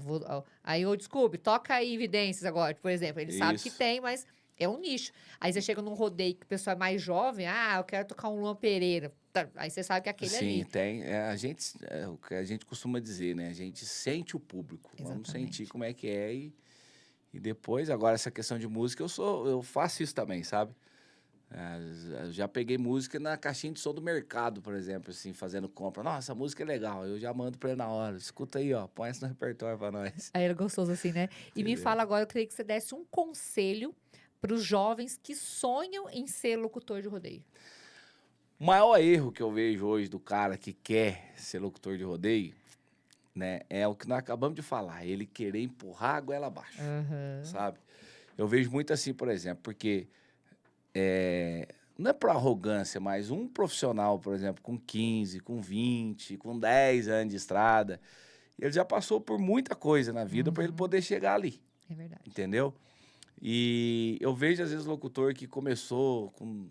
aí, ô, desculpe, toca aí Evidências agora, por exemplo. Ele sabe que Isso. tem, mas é um nicho. Aí você chega num rodeio que o pessoal é mais jovem, eu quero tocar um Luan Pereira. Tá, aí você sabe que é aquele Sim, ali. tem. É o que a gente costuma dizer, né? A gente sente o público. Vamos Exatamente. sentir como é que é e depois, agora, essa questão de música, eu faço isso também, sabe? Eu já peguei música na caixinha de som do mercado, por exemplo, assim, fazendo compra. Nossa, essa música é legal. Eu já mando pra ele na hora. Escuta aí, ó. Põe essa no repertório pra nós. Aí era gostoso assim, né? E me Entendeu? fala agora, eu queria que você desse um conselho para os jovens que sonham em ser locutor de rodeio. O maior erro que eu vejo hoje do cara que quer ser locutor de rodeio, né, é o que nós acabamos de falar. Ele querer empurrar a goela abaixo, sabe? Eu vejo muito assim, por exemplo, porque não é por arrogância, mas um profissional, por exemplo, com 15, com 20, com 10 anos de estrada, ele já passou por muita coisa na vida para ele poder chegar ali, É verdade. entendeu? E eu vejo, às vezes, locutor que começou com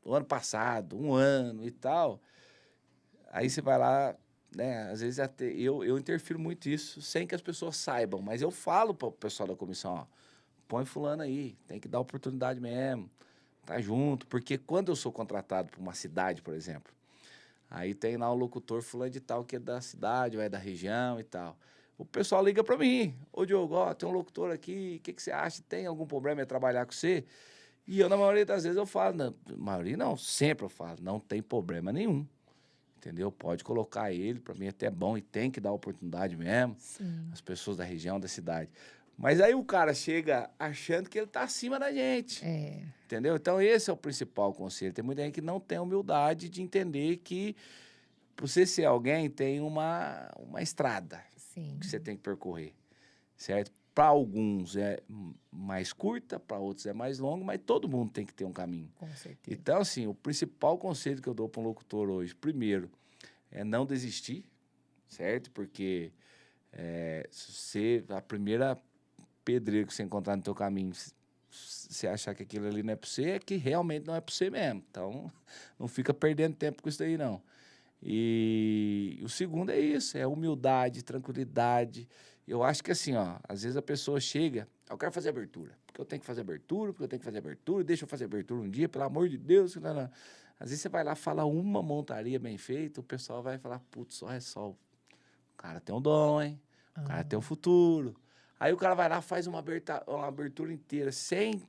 o ano passado, 1 ano e tal, aí você vai lá, né, às vezes até eu interfiro muito isso sem que as pessoas saibam, mas eu falo para o pessoal da comissão, ó, põe fulano aí, tem que dar oportunidade mesmo, tá junto, porque quando eu sou contratado por uma cidade, por exemplo, aí tem lá o locutor fulano de tal que é da cidade, ou é da região e tal. O pessoal liga para mim, ô Diogo, ó, tem um locutor aqui, o que, que você acha? Tem algum problema em trabalhar com você? E eu, na maioria das vezes, eu falo, na maioria não, sempre eu falo, não tem problema nenhum, entendeu? Pode colocar ele, para mim até é bom e tem que dar oportunidade mesmo, Sim. as pessoas da região, da cidade. Mas aí o cara chega achando que ele tá acima da gente. É. Entendeu? Então, esse é o principal conselho. Tem muita gente que não tem a humildade de entender que para você ser alguém tem uma estrada Sim. que você tem que percorrer, certo? Para alguns é mais curta, para outros é mais longa, mas todo mundo tem que ter um caminho. Com certeza. Então, assim, o principal conselho que eu dou para um locutor hoje, primeiro, é não desistir, certo? Porque se a primeira pedreira que você encontrar no teu caminho, você achar que aquilo ali não é para você, é que realmente não é para você mesmo. Então, não fica perdendo tempo com isso daí, não. E o segundo é isso, é humildade, tranquilidade. Eu acho que assim, ó, às vezes a pessoa chega, eu quero fazer abertura, porque eu tenho que fazer abertura, porque eu tenho que fazer abertura, deixa eu fazer abertura um dia, pelo amor de Deus. Não, não. Às vezes você vai lá, fala uma montaria bem feita, o pessoal vai falar, putz, só o cara tem um dom, hein? O cara tem um futuro. Aí o cara vai lá, faz uma abertura inteira, sem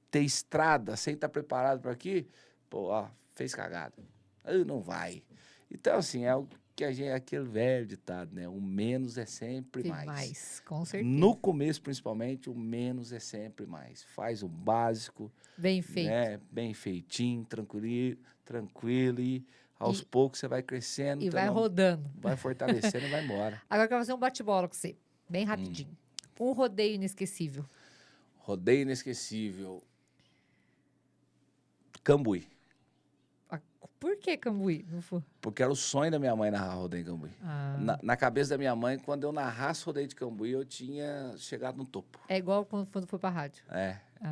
ter estrada, sem estar preparado para aqui, pô, ó, fez cagada. Aí não vai. Então, assim, é o que a gente, é aquele velho ditado, né? O menos é sempre Tem mais. mais, com certeza. No começo, principalmente, o menos é sempre mais. Faz o básico, Bem feito. né? Bem feitinho, tranquilo e aos poucos você vai crescendo. E então vai rodando. vai fortalecendo e vai embora. Agora eu quero fazer um bate-bola com você, bem rapidinho. Um rodeio inesquecível. Rodeio inesquecível. Cambuí. Por que Cambuí? Não foi? Porque era o sonho da minha mãe narrar rodeio em Cambuí. Na cabeça da minha mãe, quando eu narrasse rodeio de Cambuí, eu tinha chegado no topo. É igual quando foi pra rádio.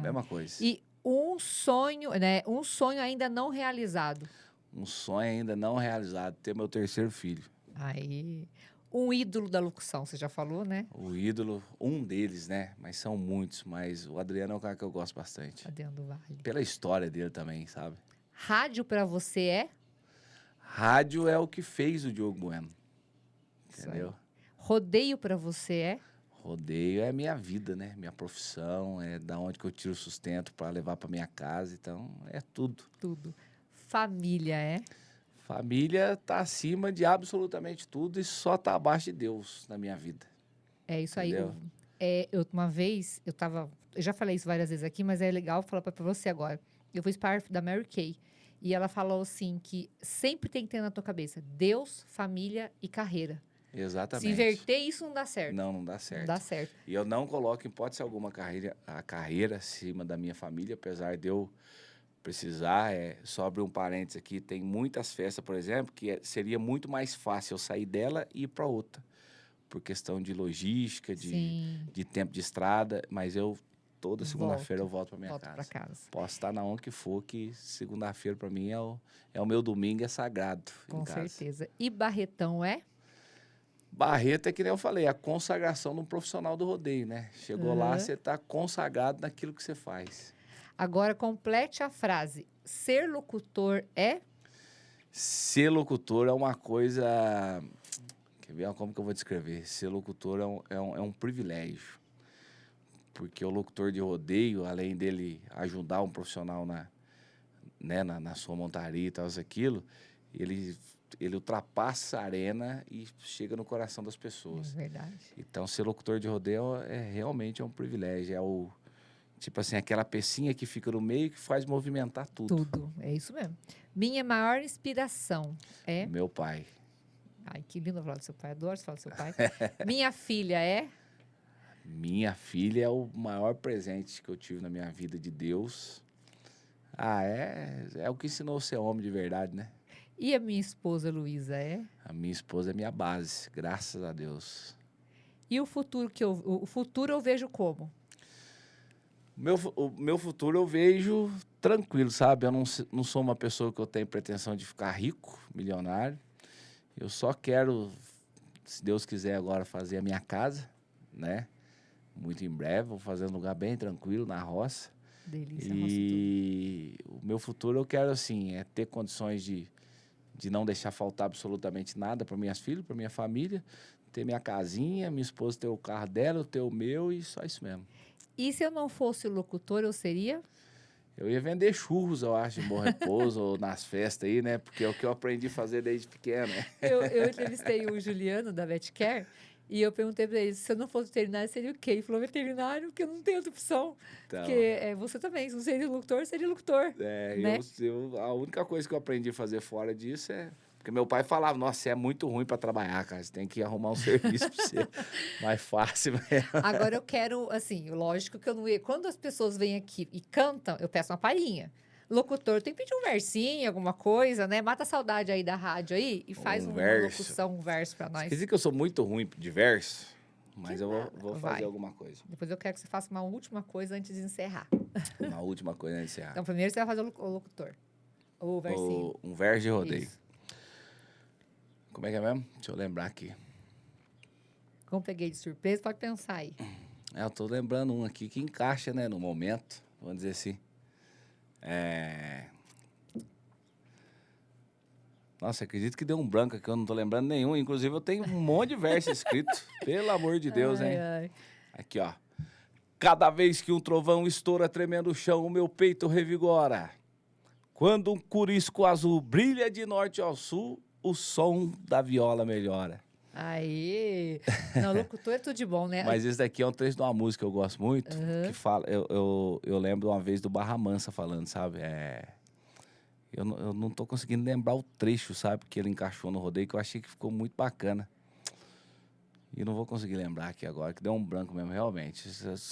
Mesma coisa. E um sonho, né? Um sonho ainda não realizado. Um sonho ainda não realizado, ter meu terceiro filho. Aí, um ídolo da locução, você já falou, né? O ídolo, um deles, né? Mas são muitos, mas o Adriano é um cara que eu gosto bastante. Adriano do Vale. Pela história dele também, sabe? Rádio pra você é? Rádio é o que fez o Diogo Bueno. Isso Entendeu? aí. Rodeio pra você é? Rodeio é minha vida, né? Minha profissão, é da onde que eu tiro o sustento para levar para minha casa, então é tudo. Tudo. Família é? Família tá acima de absolutamente tudo e só tá abaixo de Deus na minha vida. É isso Entendeu? aí. Uma vez, eu já falei isso várias vezes aqui, mas é legal falar pra você agora. Eu fiz parte da Mary Kay. E ela falou assim que sempre tem que ter na tua cabeça Deus, família e carreira. Exatamente. Se inverter, isso não dá certo. Não dá certo. Não dá certo. E eu não coloco, em hipótese alguma, a carreira acima da minha família, apesar de eu precisar, só abrir um parênteses aqui, tem muitas festas, por exemplo, que seria muito mais fácil eu sair dela e ir para outra, por questão de logística, Sim, de tempo de estrada, mas toda segunda-feira eu volto para minha volto para casa. casa. Posso estar na onde que for, que segunda-feira para mim é o meu domingo, é sagrado Com em casa. certeza. E Barretão é? Barreto é que nem eu falei, a consagração de um profissional do rodeio, né? Chegou lá, Aham. você está consagrado naquilo que você faz. Agora complete a frase. Ser locutor é? Ser locutor é uma coisa. Quer ver como que eu vou descrever? Ser locutor é um privilégio. Porque o locutor de rodeio, além dele ajudar um profissional na sua montaria e tal, aquilo, ele ultrapassa a arena e chega no coração das É pessoas. verdade. Então, ser locutor de rodeio realmente um privilégio. Tipo assim, aquela pecinha que fica no meio que faz movimentar tudo. Tudo. É isso mesmo. Minha maior inspiração é? Meu pai. Ai, que lindo falar do seu pai. Adoro falar do seu pai. Minha filha é? Minha filha é o maior presente que eu tive na minha vida de Deus. É o que ensinou a ser homem de verdade, né? E a minha esposa Luísa é? A minha esposa é minha base, graças a Deus. E o futuro o futuro eu vejo como? O meu futuro eu vejo tranquilo, sabe? Eu não sou uma pessoa que eu tenho pretensão de ficar rico, milionário. Eu só quero, se Deus quiser agora, fazer a minha casa, né? Muito em breve, vou fazer um lugar bem tranquilo, na roça. Delícia, E o meu futuro eu quero, assim, ter condições de não deixar faltar absolutamente nada para minhas filhas, para minha família, ter minha casinha, minha esposa ter o carro dela, eu ter o meu e só isso mesmo. E se eu não fosse locutor, eu seria? Eu ia vender churros, eu acho, em Bom Repouso ou nas festas aí, né? Porque é o que eu aprendi a fazer desde pequeno, né? Eu entrevistei o Juliano, da VetCare, e eu perguntei para ele, se eu não fosse veterinário, seria o quê? Ele falou, veterinário, porque eu não tenho outra opção. Então, Porque você também, se não seria locutor, seria locutor. Né? a única coisa que eu aprendi a fazer fora disso porque meu pai falava, nossa, você é muito ruim para trabalhar, cara. Você tem que arrumar um serviço para você mais fácil mesmo. Agora eu quero, assim, lógico que eu não ia. Quando as pessoas vêm aqui e cantam, eu peço uma palhinha. Locutor tem que pedir um versinho, alguma coisa, né? Mata a saudade aí da rádio aí e faz uma verso. locução, um verso para nós. Quer dizer que eu sou muito ruim de verso, mas Que eu nada. vou Vai. fazer alguma coisa. Depois eu quero que você faça uma última coisa antes de encerrar. Uma última coisa antes de encerrar. Então, primeiro você vai fazer o locutor. O versinho. Um verso de rodeio. Isso. Como é que é mesmo? Deixa eu lembrar aqui. Como peguei de surpresa, pode pensar aí. Eu tô lembrando um aqui que encaixa, né, no momento, vamos dizer assim. Nossa, acredito que deu um branco aqui, eu não tô lembrando nenhum. Inclusive, eu tenho um monte de verso escrito. Pelo amor de Deus, hein? Ai. Aqui, ó. Cada vez que um trovão estoura tremendo o chão, o meu peito revigora. Quando um curisco azul brilha de norte ao sul, o som da viola melhora. Aí. Não, locutor é tudo de bom, né? Mas esse daqui é um trecho de uma música que eu gosto muito, que fala... Eu lembro uma vez do Barra Mansa falando, sabe? Eu não tô conseguindo lembrar o trecho, sabe? Que ele encaixou no rodeio, que eu achei que ficou muito bacana. E não vou conseguir lembrar aqui agora, que deu um branco mesmo, realmente.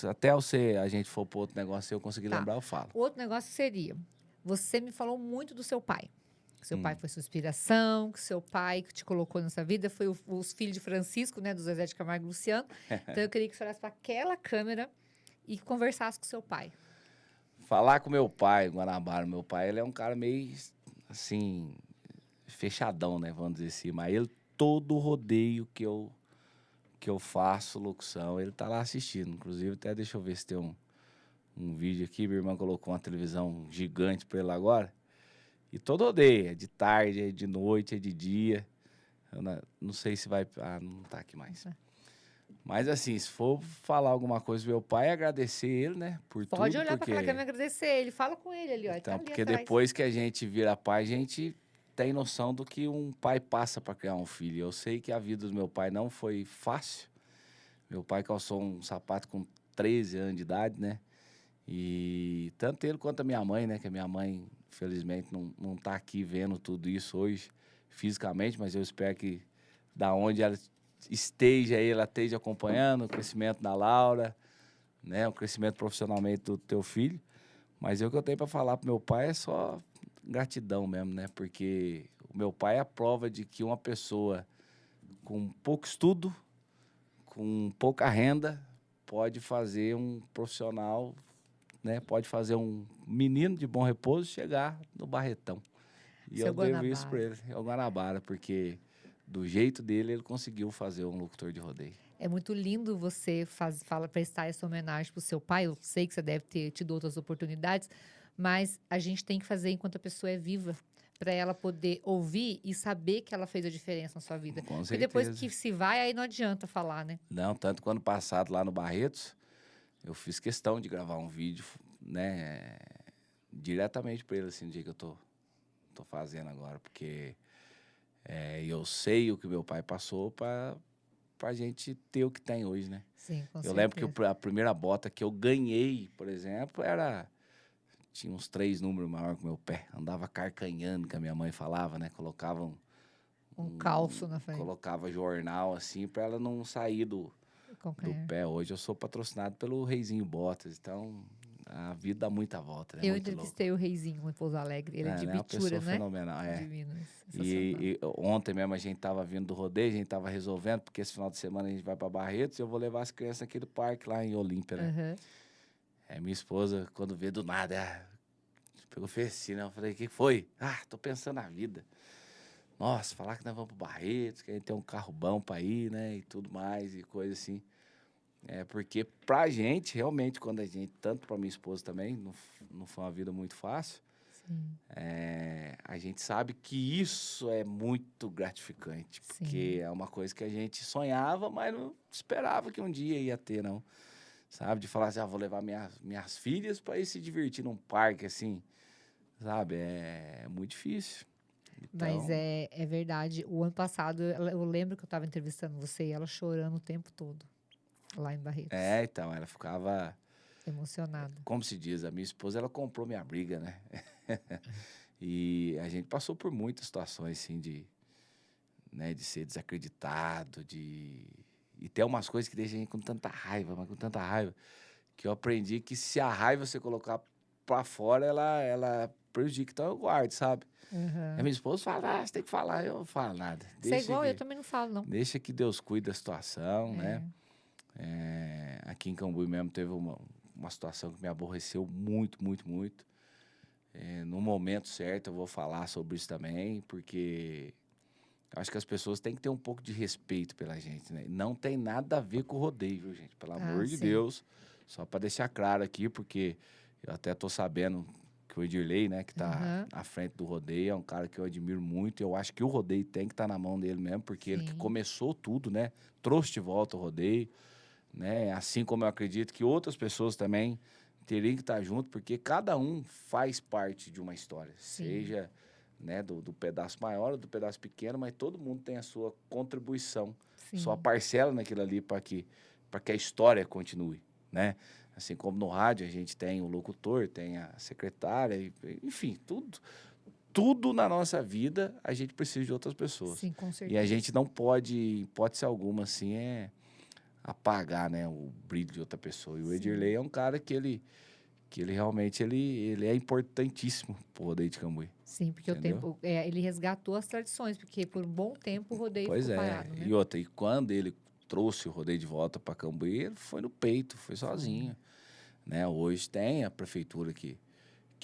Até a gente for para outro negócio e eu conseguir lembrar, eu falo. O outro negócio seria, você me falou muito do seu pai. Que seu pai foi sua inspiração, que seu pai que te colocou nessa vida foi os filhos de Francisco, né? Do Zezé de Camargo e Luciano. Então, eu queria que você olhasse para aquela câmera e conversasse com seu pai. Falar com meu pai, Guanabara. Meu pai, ele é um cara meio, assim, fechadão, né? Vamos dizer assim. Mas ele, todo rodeio que eu faço, locução, ele tá lá assistindo. Inclusive, até deixa eu ver se tem um vídeo aqui. Minha irmã colocou uma televisão gigante pra ele agora. E todo rodeio, é de tarde, é de noite, é de dia. Eu não sei se vai... não tá aqui mais. Mas assim, se for falar alguma coisa do meu pai, agradecer ele, né? Por tudo. Pode olhar para aquela câmera e agradecer ele. Fala com ele ali, ó. Então, tá porque ali depois que a gente vira pai, a gente tem noção do que um pai passa para criar um filho. Eu sei que a vida do meu pai não foi fácil. Meu pai calçou um sapato com 13 anos de idade, né? E tanto ele quanto a minha mãe, né? Que a minha mãe, felizmente, não tá aqui vendo tudo isso hoje fisicamente, mas eu espero que da onde ela esteja aí, ela esteja acompanhando o crescimento da Laura, né? O crescimento profissionalmente do teu filho. Mas o que eu tenho para falar pro meu pai é só gratidão mesmo, né? Porque o meu pai é a prova de que uma pessoa com pouco estudo, com pouca renda, pode fazer um profissional, né? Pode fazer um menino de Bom Repouso chegar no Barretão. E Seu eu devo isso para Guanabara. ele, é o Guanabara, porque do jeito dele ele conseguiu fazer um locutor de rodeio. É muito lindo você prestar essa homenagem pro seu pai. Eu sei que você deve ter tido outras oportunidades, mas a gente tem que fazer enquanto a pessoa é viva, para ela poder ouvir e saber que ela fez a diferença na sua vida. Com Porque depois certeza. que se vai, aí não adianta falar, né? Não, tanto que ano passado lá no Barretos, eu fiz questão de gravar um vídeo, né, diretamente para ele, assim, no dia que eu tô fazendo agora, porque eu sei o que meu pai passou pra gente ter o que tem hoje, né? Sim, com Eu lembro que certeza. a primeira bota que eu ganhei, por exemplo, tinha uns 3 números maior que o meu pé. Andava carcanhando, que a minha mãe falava, né? Um calço na frente, Colocava jornal assim pra ela não sair do calcanhar. pé. Hoje eu sou patrocinado pelo Reizinho Botas, então a vida dá muita volta, né? Eu Muito louco. entrevistei o Reizinho em Pouso Alegre. Ele é de Né? Uma pessoa Bitura, né? fenomenal, De é. Minas. Sensacional. E ontem mesmo a gente tava vindo do rodeio, a gente tava resolvendo, porque esse final de semana a gente vai pra Barretos e eu vou levar as crianças naquele parque lá em Olímpia, né? Aham. Aí minha esposa, quando vê do nada, pegou fez assim, né? Eu falei, o que foi? Ah, tô pensando na vida. Nossa, falar que nós vamos pro Barretos, que a gente tem um carro bom pra ir, né? E tudo mais, e coisa assim. Porque pra gente, realmente, quando a gente, tanto pra minha esposa também, não foi uma vida muito fácil, Sim, a gente sabe que isso é muito gratificante, porque sim. é uma coisa que a gente sonhava, mas não esperava que um dia ia ter, não. Sabe? De falar assim, vou levar minhas filhas para ir se divertir num parque, assim, sabe? É muito difícil. Mas Então, é verdade. O ano passado, eu lembro que eu estava entrevistando você e ela chorando o tempo todo, lá em Barretos. então, ela ficava, Emocionada. como se diz, a minha esposa, ela comprou minha briga, né? E a gente passou por muitas situações, assim, de ser desacreditado, E tem umas coisas que deixam a gente com tanta raiva, mas com tanta raiva, que eu aprendi que se a raiva você colocar pra fora, ela prejudica. Então eu guardo, sabe? A Aham. minha esposa fala, você tem que falar, eu não falo nada. Você é igual, eu também não falo, não. Deixa que Deus cuide da situação, né? É. Aqui em Cambuí mesmo teve uma situação que me aborreceu muito, muito, muito. No momento certo eu vou falar sobre isso também, porque eu acho que as pessoas têm que ter um pouco de respeito pela gente, né? Não tem nada a ver com o rodeio, viu, gente? Pelo Ah, amor de sim. Deus. Só para deixar claro aqui, porque eu até tô sabendo que o Edirley, né, que tá Aham. à frente do rodeio, é um cara que eu admiro muito. Eu acho que o rodeio tem que estar na mão dele mesmo, porque ele que Sim. começou tudo, né? Trouxe de volta o rodeio, né? Assim como eu acredito que outras pessoas também teriam que estar junto, porque cada um faz parte de uma história, Sim. seja, né, do pedaço maior ou do pedaço pequeno, mas todo mundo tem a sua contribuição, sua Sim. parcela naquilo ali para que a história continue, né? Assim como no rádio a gente tem o locutor, tem a secretária, enfim, tudo na nossa vida a gente precisa de outras pessoas. Sim, com E a certeza. gente não pode, em hipótese alguma, assim, apagar, né, o brilho de outra pessoa. E o Sim. Edirley é um cara que ele realmente ele é importantíssimo pro rodeio de Cambuí. Sim, porque Entendeu? ele resgatou as tradições, porque por um bom tempo o rodeio Pois ficou é. parado, né? E quando ele trouxe o rodeio de volta para Cambuí, ele foi no peito, foi sozinho. Né? Hoje tem a prefeitura que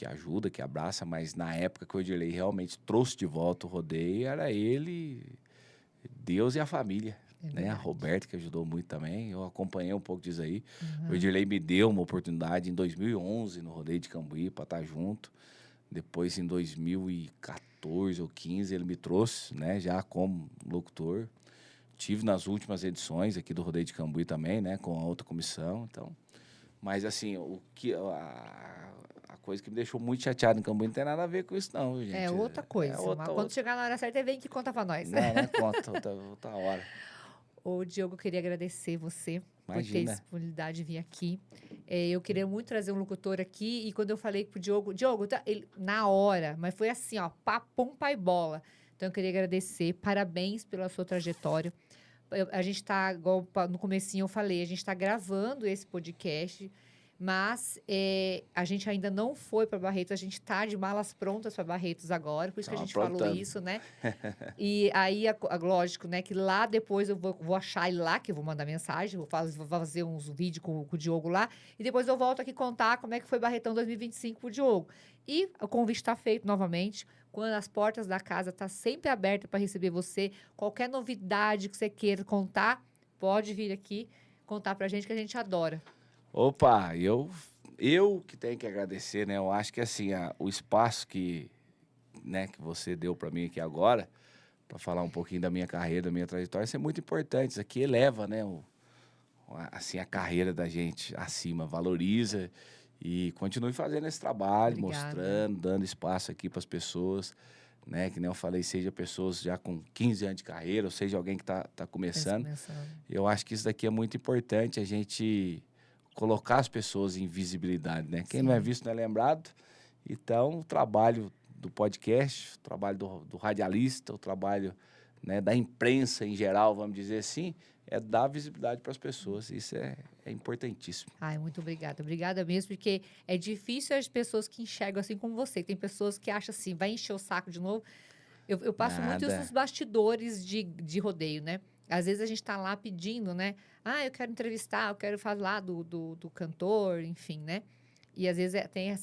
ajuda, que abraça, mas na época que o Edirley realmente trouxe de volta o rodeio, era ele, Deus e a família. É Né? A verdade. Roberta, que ajudou muito também. Eu acompanhei um pouco disso aí. O Aham. Edirley me deu uma oportunidade em 2011 no rodeio de Cambuí para estar junto. Depois, em 2014 ou 15, ele me trouxe, né, já como locutor. Tive nas últimas edições aqui do Rodeio de Cambuí também, né, com a outra comissão. Então, mas assim, a coisa que me deixou muito chateado em Cambuí não tem nada a ver com isso, não, viu, gente. É outra coisa. Mas quando outra. chegar na hora certa, vem que conta pra nós. Não, não conta, outra hora. Ô, Diogo, eu queria agradecer você por ter Imagina. disponibilidade de vir aqui. Eu queria muito trazer um locutor aqui, e quando eu falei pro Diogo, ele, na hora, mas foi assim, ó, papum, pai bola. Então, eu queria agradecer, parabéns pela sua trajetória. A gente tá, igual no comecinho eu falei, a gente tá gravando esse podcast Mas a gente ainda não foi para Barretos, a gente está de malas prontas para Barretos agora, por isso que a Tava gente falou aprontando. isso, né? E aí, lógico, né, que lá depois eu vou achar ele lá, que eu vou mandar mensagem, vou fazer uns vídeos com o Diogo lá, e depois eu volto aqui contar como é que foi Barretão 2025 pro Diogo. E o convite está feito novamente, quando as portas da casa estão sempre abertas para receber você, qualquer novidade que você queira contar, pode vir aqui contar pra gente, que a gente adora. Opa, eu que tenho que agradecer, né? Eu acho que assim, o espaço né, que você deu para mim aqui agora, para falar um pouquinho da minha carreira, da minha trajetória, isso é muito importante. Isso aqui eleva, né, assim, a carreira da gente acima, valoriza e continue fazendo esse trabalho, Obrigada. mostrando, dando espaço aqui para as pessoas, né? Que nem eu falei, seja pessoas já com 15 anos de carreira, ou seja alguém que tá começando. Eu acho que isso daqui é muito importante, a gente colocar as pessoas em visibilidade, né? Quem não é Sim. visto não é lembrado. Então, o trabalho do podcast, o trabalho do radialista, o trabalho, né, da imprensa em geral, vamos dizer assim, é dar visibilidade para as pessoas. Isso é importantíssimo. Ai, muito obrigada. Obrigada mesmo, porque é difícil as pessoas que enxergam assim como você. Tem pessoas que acham assim, vai encher o saco de novo. Eu passo muito isso Nada. nos bastidores de rodeio, né? Às vezes a gente tá lá pedindo, né? Ah, eu quero entrevistar, eu quero falar do cantor, enfim, né? E às vezes tem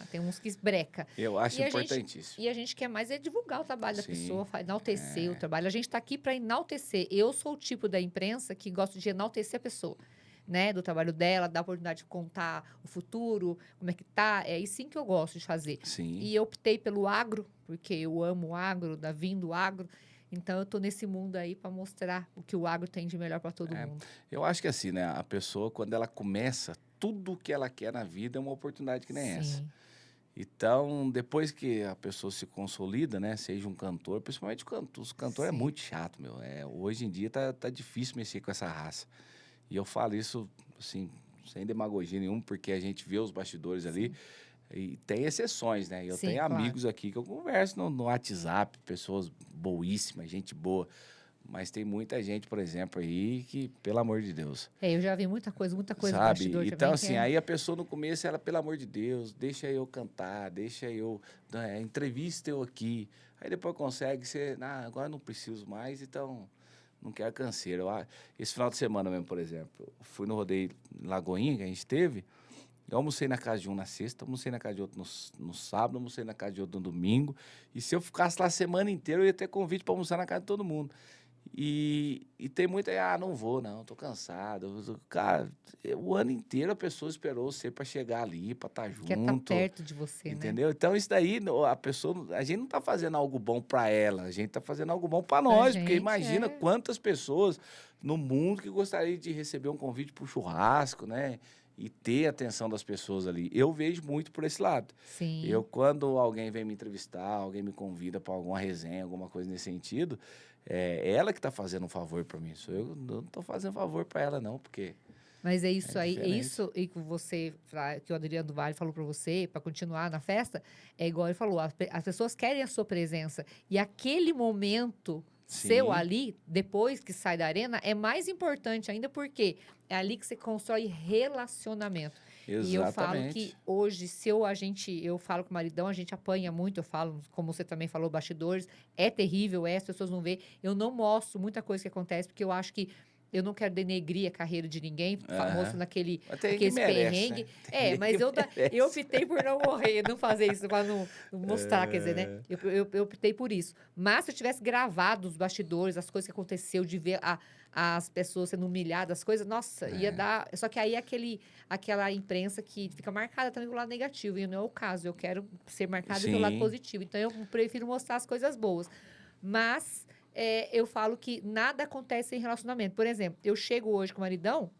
tem uns que esbreca. Eu acho E a gente, importantíssimo. e a gente quer mais é divulgar o trabalho da Sim. pessoa, enaltecer o trabalho. A gente está aqui para enaltecer. Eu sou o tipo da imprensa que gosta de enaltecer a pessoa, né? Do trabalho dela, dar a oportunidade de contar o futuro, como é que tá. É isso sim que eu gosto de fazer. Sim. E eu optei pelo agro, porque eu amo o agro, da vinda do agro. Então, eu tô nesse mundo aí para mostrar o que o agro tem de melhor para todo mundo. Eu acho que assim, né? A pessoa, quando ela começa, tudo que ela quer na vida é uma oportunidade que nem essa. Sim. Então, depois que a pessoa se consolida, né? Seja um cantor, principalmente os cantores é Sim. muito chato, meu. Hoje em dia tá difícil mexer com essa raça. E eu falo isso, assim, sem demagogia nenhuma, porque a gente vê os bastidores ali. E tem exceções, né? Eu Sim, tenho claro. amigos aqui que eu converso no WhatsApp, pessoas boíssimas, gente boa. Mas tem muita gente, por exemplo, aí que, pelo amor de Deus, Eu já vi muita coisa no sabe? bastidor Então, também. assim, aí a pessoa no começo, ela, pelo amor de Deus, deixa eu cantar, deixa eu, né, entrevista eu aqui. Aí depois consegue ser, agora não preciso mais, então não quero canseira. Esse final de semana mesmo, por exemplo, eu fui no rodeio em Lagoinha, que a gente teve, eu almocei na casa de um na sexta, almocei na casa de outro no sábado, almocei na casa de outro no domingo. E se eu ficasse lá a semana inteira, eu ia ter convite para almoçar na casa de todo mundo. E tem muita, não vou, não, tô cansado. Cara, o ano inteiro a pessoa esperou você para chegar ali, para estar junto. Quer estar perto de você, entendeu? Então, isso daí, a gente não tá fazendo algo bom para ela, a gente tá fazendo algo bom para nós. Porque gente, imagina quantas pessoas no mundo que gostariam de receber um convite para o churrasco, né? E ter a atenção das pessoas ali. Eu vejo muito por esse lado. Sim. Quando alguém vem me entrevistar, alguém me convida para alguma resenha, alguma coisa nesse sentido, é ela que está fazendo um favor para mim. Eu não estou fazendo favor para ela, não, porque... Mas é isso aí, é diferente. isso e que você, que o Adriano do Vale falou para você, para continuar na festa, é igual ele falou, as pessoas querem a sua presença. E aquele momento seu ali, depois que sai da arena, é mais importante ainda, porque é ali que você constrói relacionamento. Exatamente. E eu falo que hoje, eu falo com o maridão, a gente apanha muito, eu falo, como você também falou, bastidores, é terrível, as pessoas não vê. Eu não mostro muita coisa que acontece, porque eu acho que eu não quero denegrir a carreira de ninguém, famoso aquele perrengue. Né? Mas eu optei por não morrer, não fazer isso, para não mostrar, quer dizer, né? Eu optei por isso. Mas se eu tivesse gravado os bastidores, as coisas que aconteceu, de ver as pessoas sendo humilhadas, as coisas, nossa, ia dar... Só que aí é aquela imprensa que fica marcada também pelo lado negativo, e não é o caso. Eu quero ser marcada pelo lado positivo. Então, eu prefiro mostrar as coisas boas. Mas... eu falo que nada acontece em relacionamento. Por exemplo, eu chego hoje com o maridão,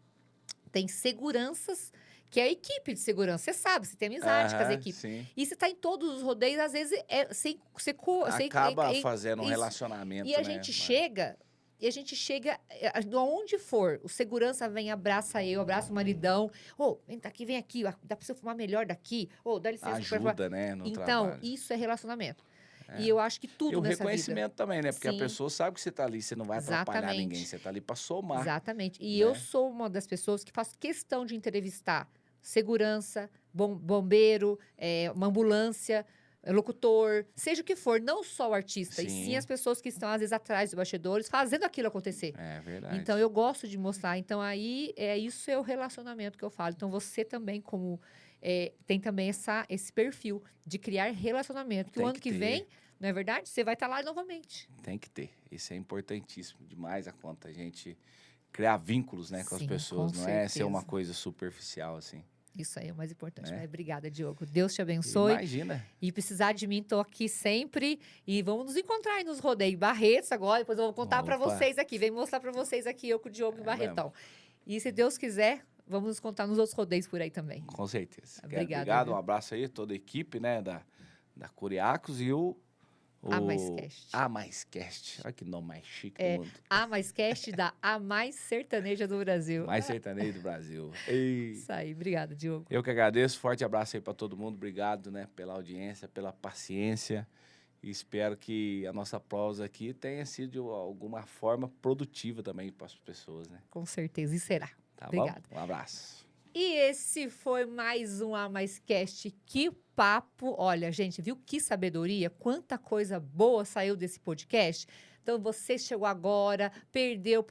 tem seguranças, que é a equipe de segurança. Você sabe, você tem amizade com as equipes. Sim. E você está em todos os rodeios, às vezes, acaba fazendo um relacionamento, e a gente chega... E a gente chega, de onde for, o segurança vem, abraça abraça o maridão. Vem aqui, dá pra você fumar melhor daqui. Dá licença. Ajuda, né, no então, trabalho. Isso é relacionamento. E eu acho que tudo nessa vida... E o reconhecimento também, né? Porque a pessoa sabe que você tá ali, você não vai atrapalhar ninguém, você tá ali para somar. Exatamente. E eu sou uma das pessoas que faço questão de entrevistar segurança, bombeiro, uma ambulância, locutor, seja o que for, não só o artista, e sim as pessoas que estão, às vezes, atrás dos bastidores, fazendo aquilo acontecer. É verdade. Então, eu gosto de mostrar. Então, aí, isso é o relacionamento que eu falo. Então, você também, como... tem também esse perfil de criar relacionamento. Que o ano que vem, não é verdade? Você vai estar lá novamente. Tem que ter. Isso é importantíssimo demais a conta. A gente criar vínculos, né, com as pessoas. Não é ser uma coisa superficial, assim. Isso aí é o mais importante. Mas obrigada, Diogo. Deus te abençoe. Imagina. E precisar de mim, tô aqui sempre. E vamos nos encontrar aí nos rodeios Barretos agora. Depois eu vou contar para vocês aqui. Vem mostrar para vocês aqui, eu com o Diogo em Barretão. E se Deus quiser, vamos nos contar nos outros rodeios por aí também. Com certeza. Obrigado. Um abraço aí a toda a equipe, né, da Curiacos e o A Mais Cast. A Mais Cast. Olha que nome mais chique do mundo. A Mais Cast da A Mais Sertaneja do Brasil. Mais sertaneja do Brasil. Isso aí. Obrigada, Diogo. Eu que agradeço. Forte abraço aí para todo mundo. Obrigado, né, pela audiência, pela paciência. E espero que a nossa prosa aqui tenha sido de alguma forma produtiva também para as pessoas, né? Com certeza. E será. Tá Obrigada. bom? Um abraço. E esse foi mais um A Mais Cast. Que papo! Olha, gente, viu que sabedoria? Quanta coisa boa saiu desse podcast. Então, você chegou agora, perdeu o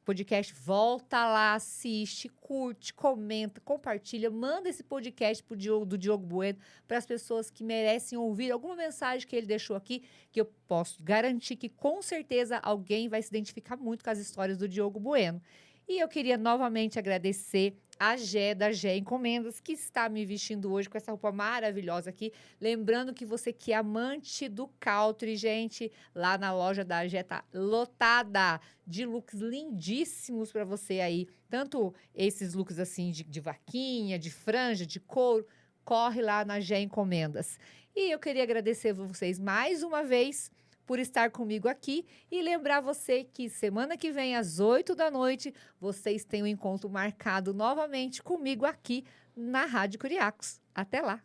podcast, volta lá, assiste, curte, comenta, compartilha, manda esse podcast do Diogo Bueno para as pessoas que merecem ouvir alguma mensagem que ele deixou aqui, que eu posso garantir que, com certeza, alguém vai se identificar muito com as histórias do Diogo Bueno. E eu queria novamente agradecer a Gé, da Gé Encomendas, que está me vestindo hoje com essa roupa maravilhosa aqui. Lembrando que você que é amante do country, gente, lá na loja da Gé tá lotada de looks lindíssimos para você aí. Tanto esses looks assim de vaquinha, de franja, de couro. Corre lá na Gé Encomendas. E eu queria agradecer a vocês mais uma vez por estar comigo aqui e lembrar você que semana que vem, às 8 da noite, vocês têm um encontro marcado novamente comigo aqui na Rádio Curiacos. Até lá!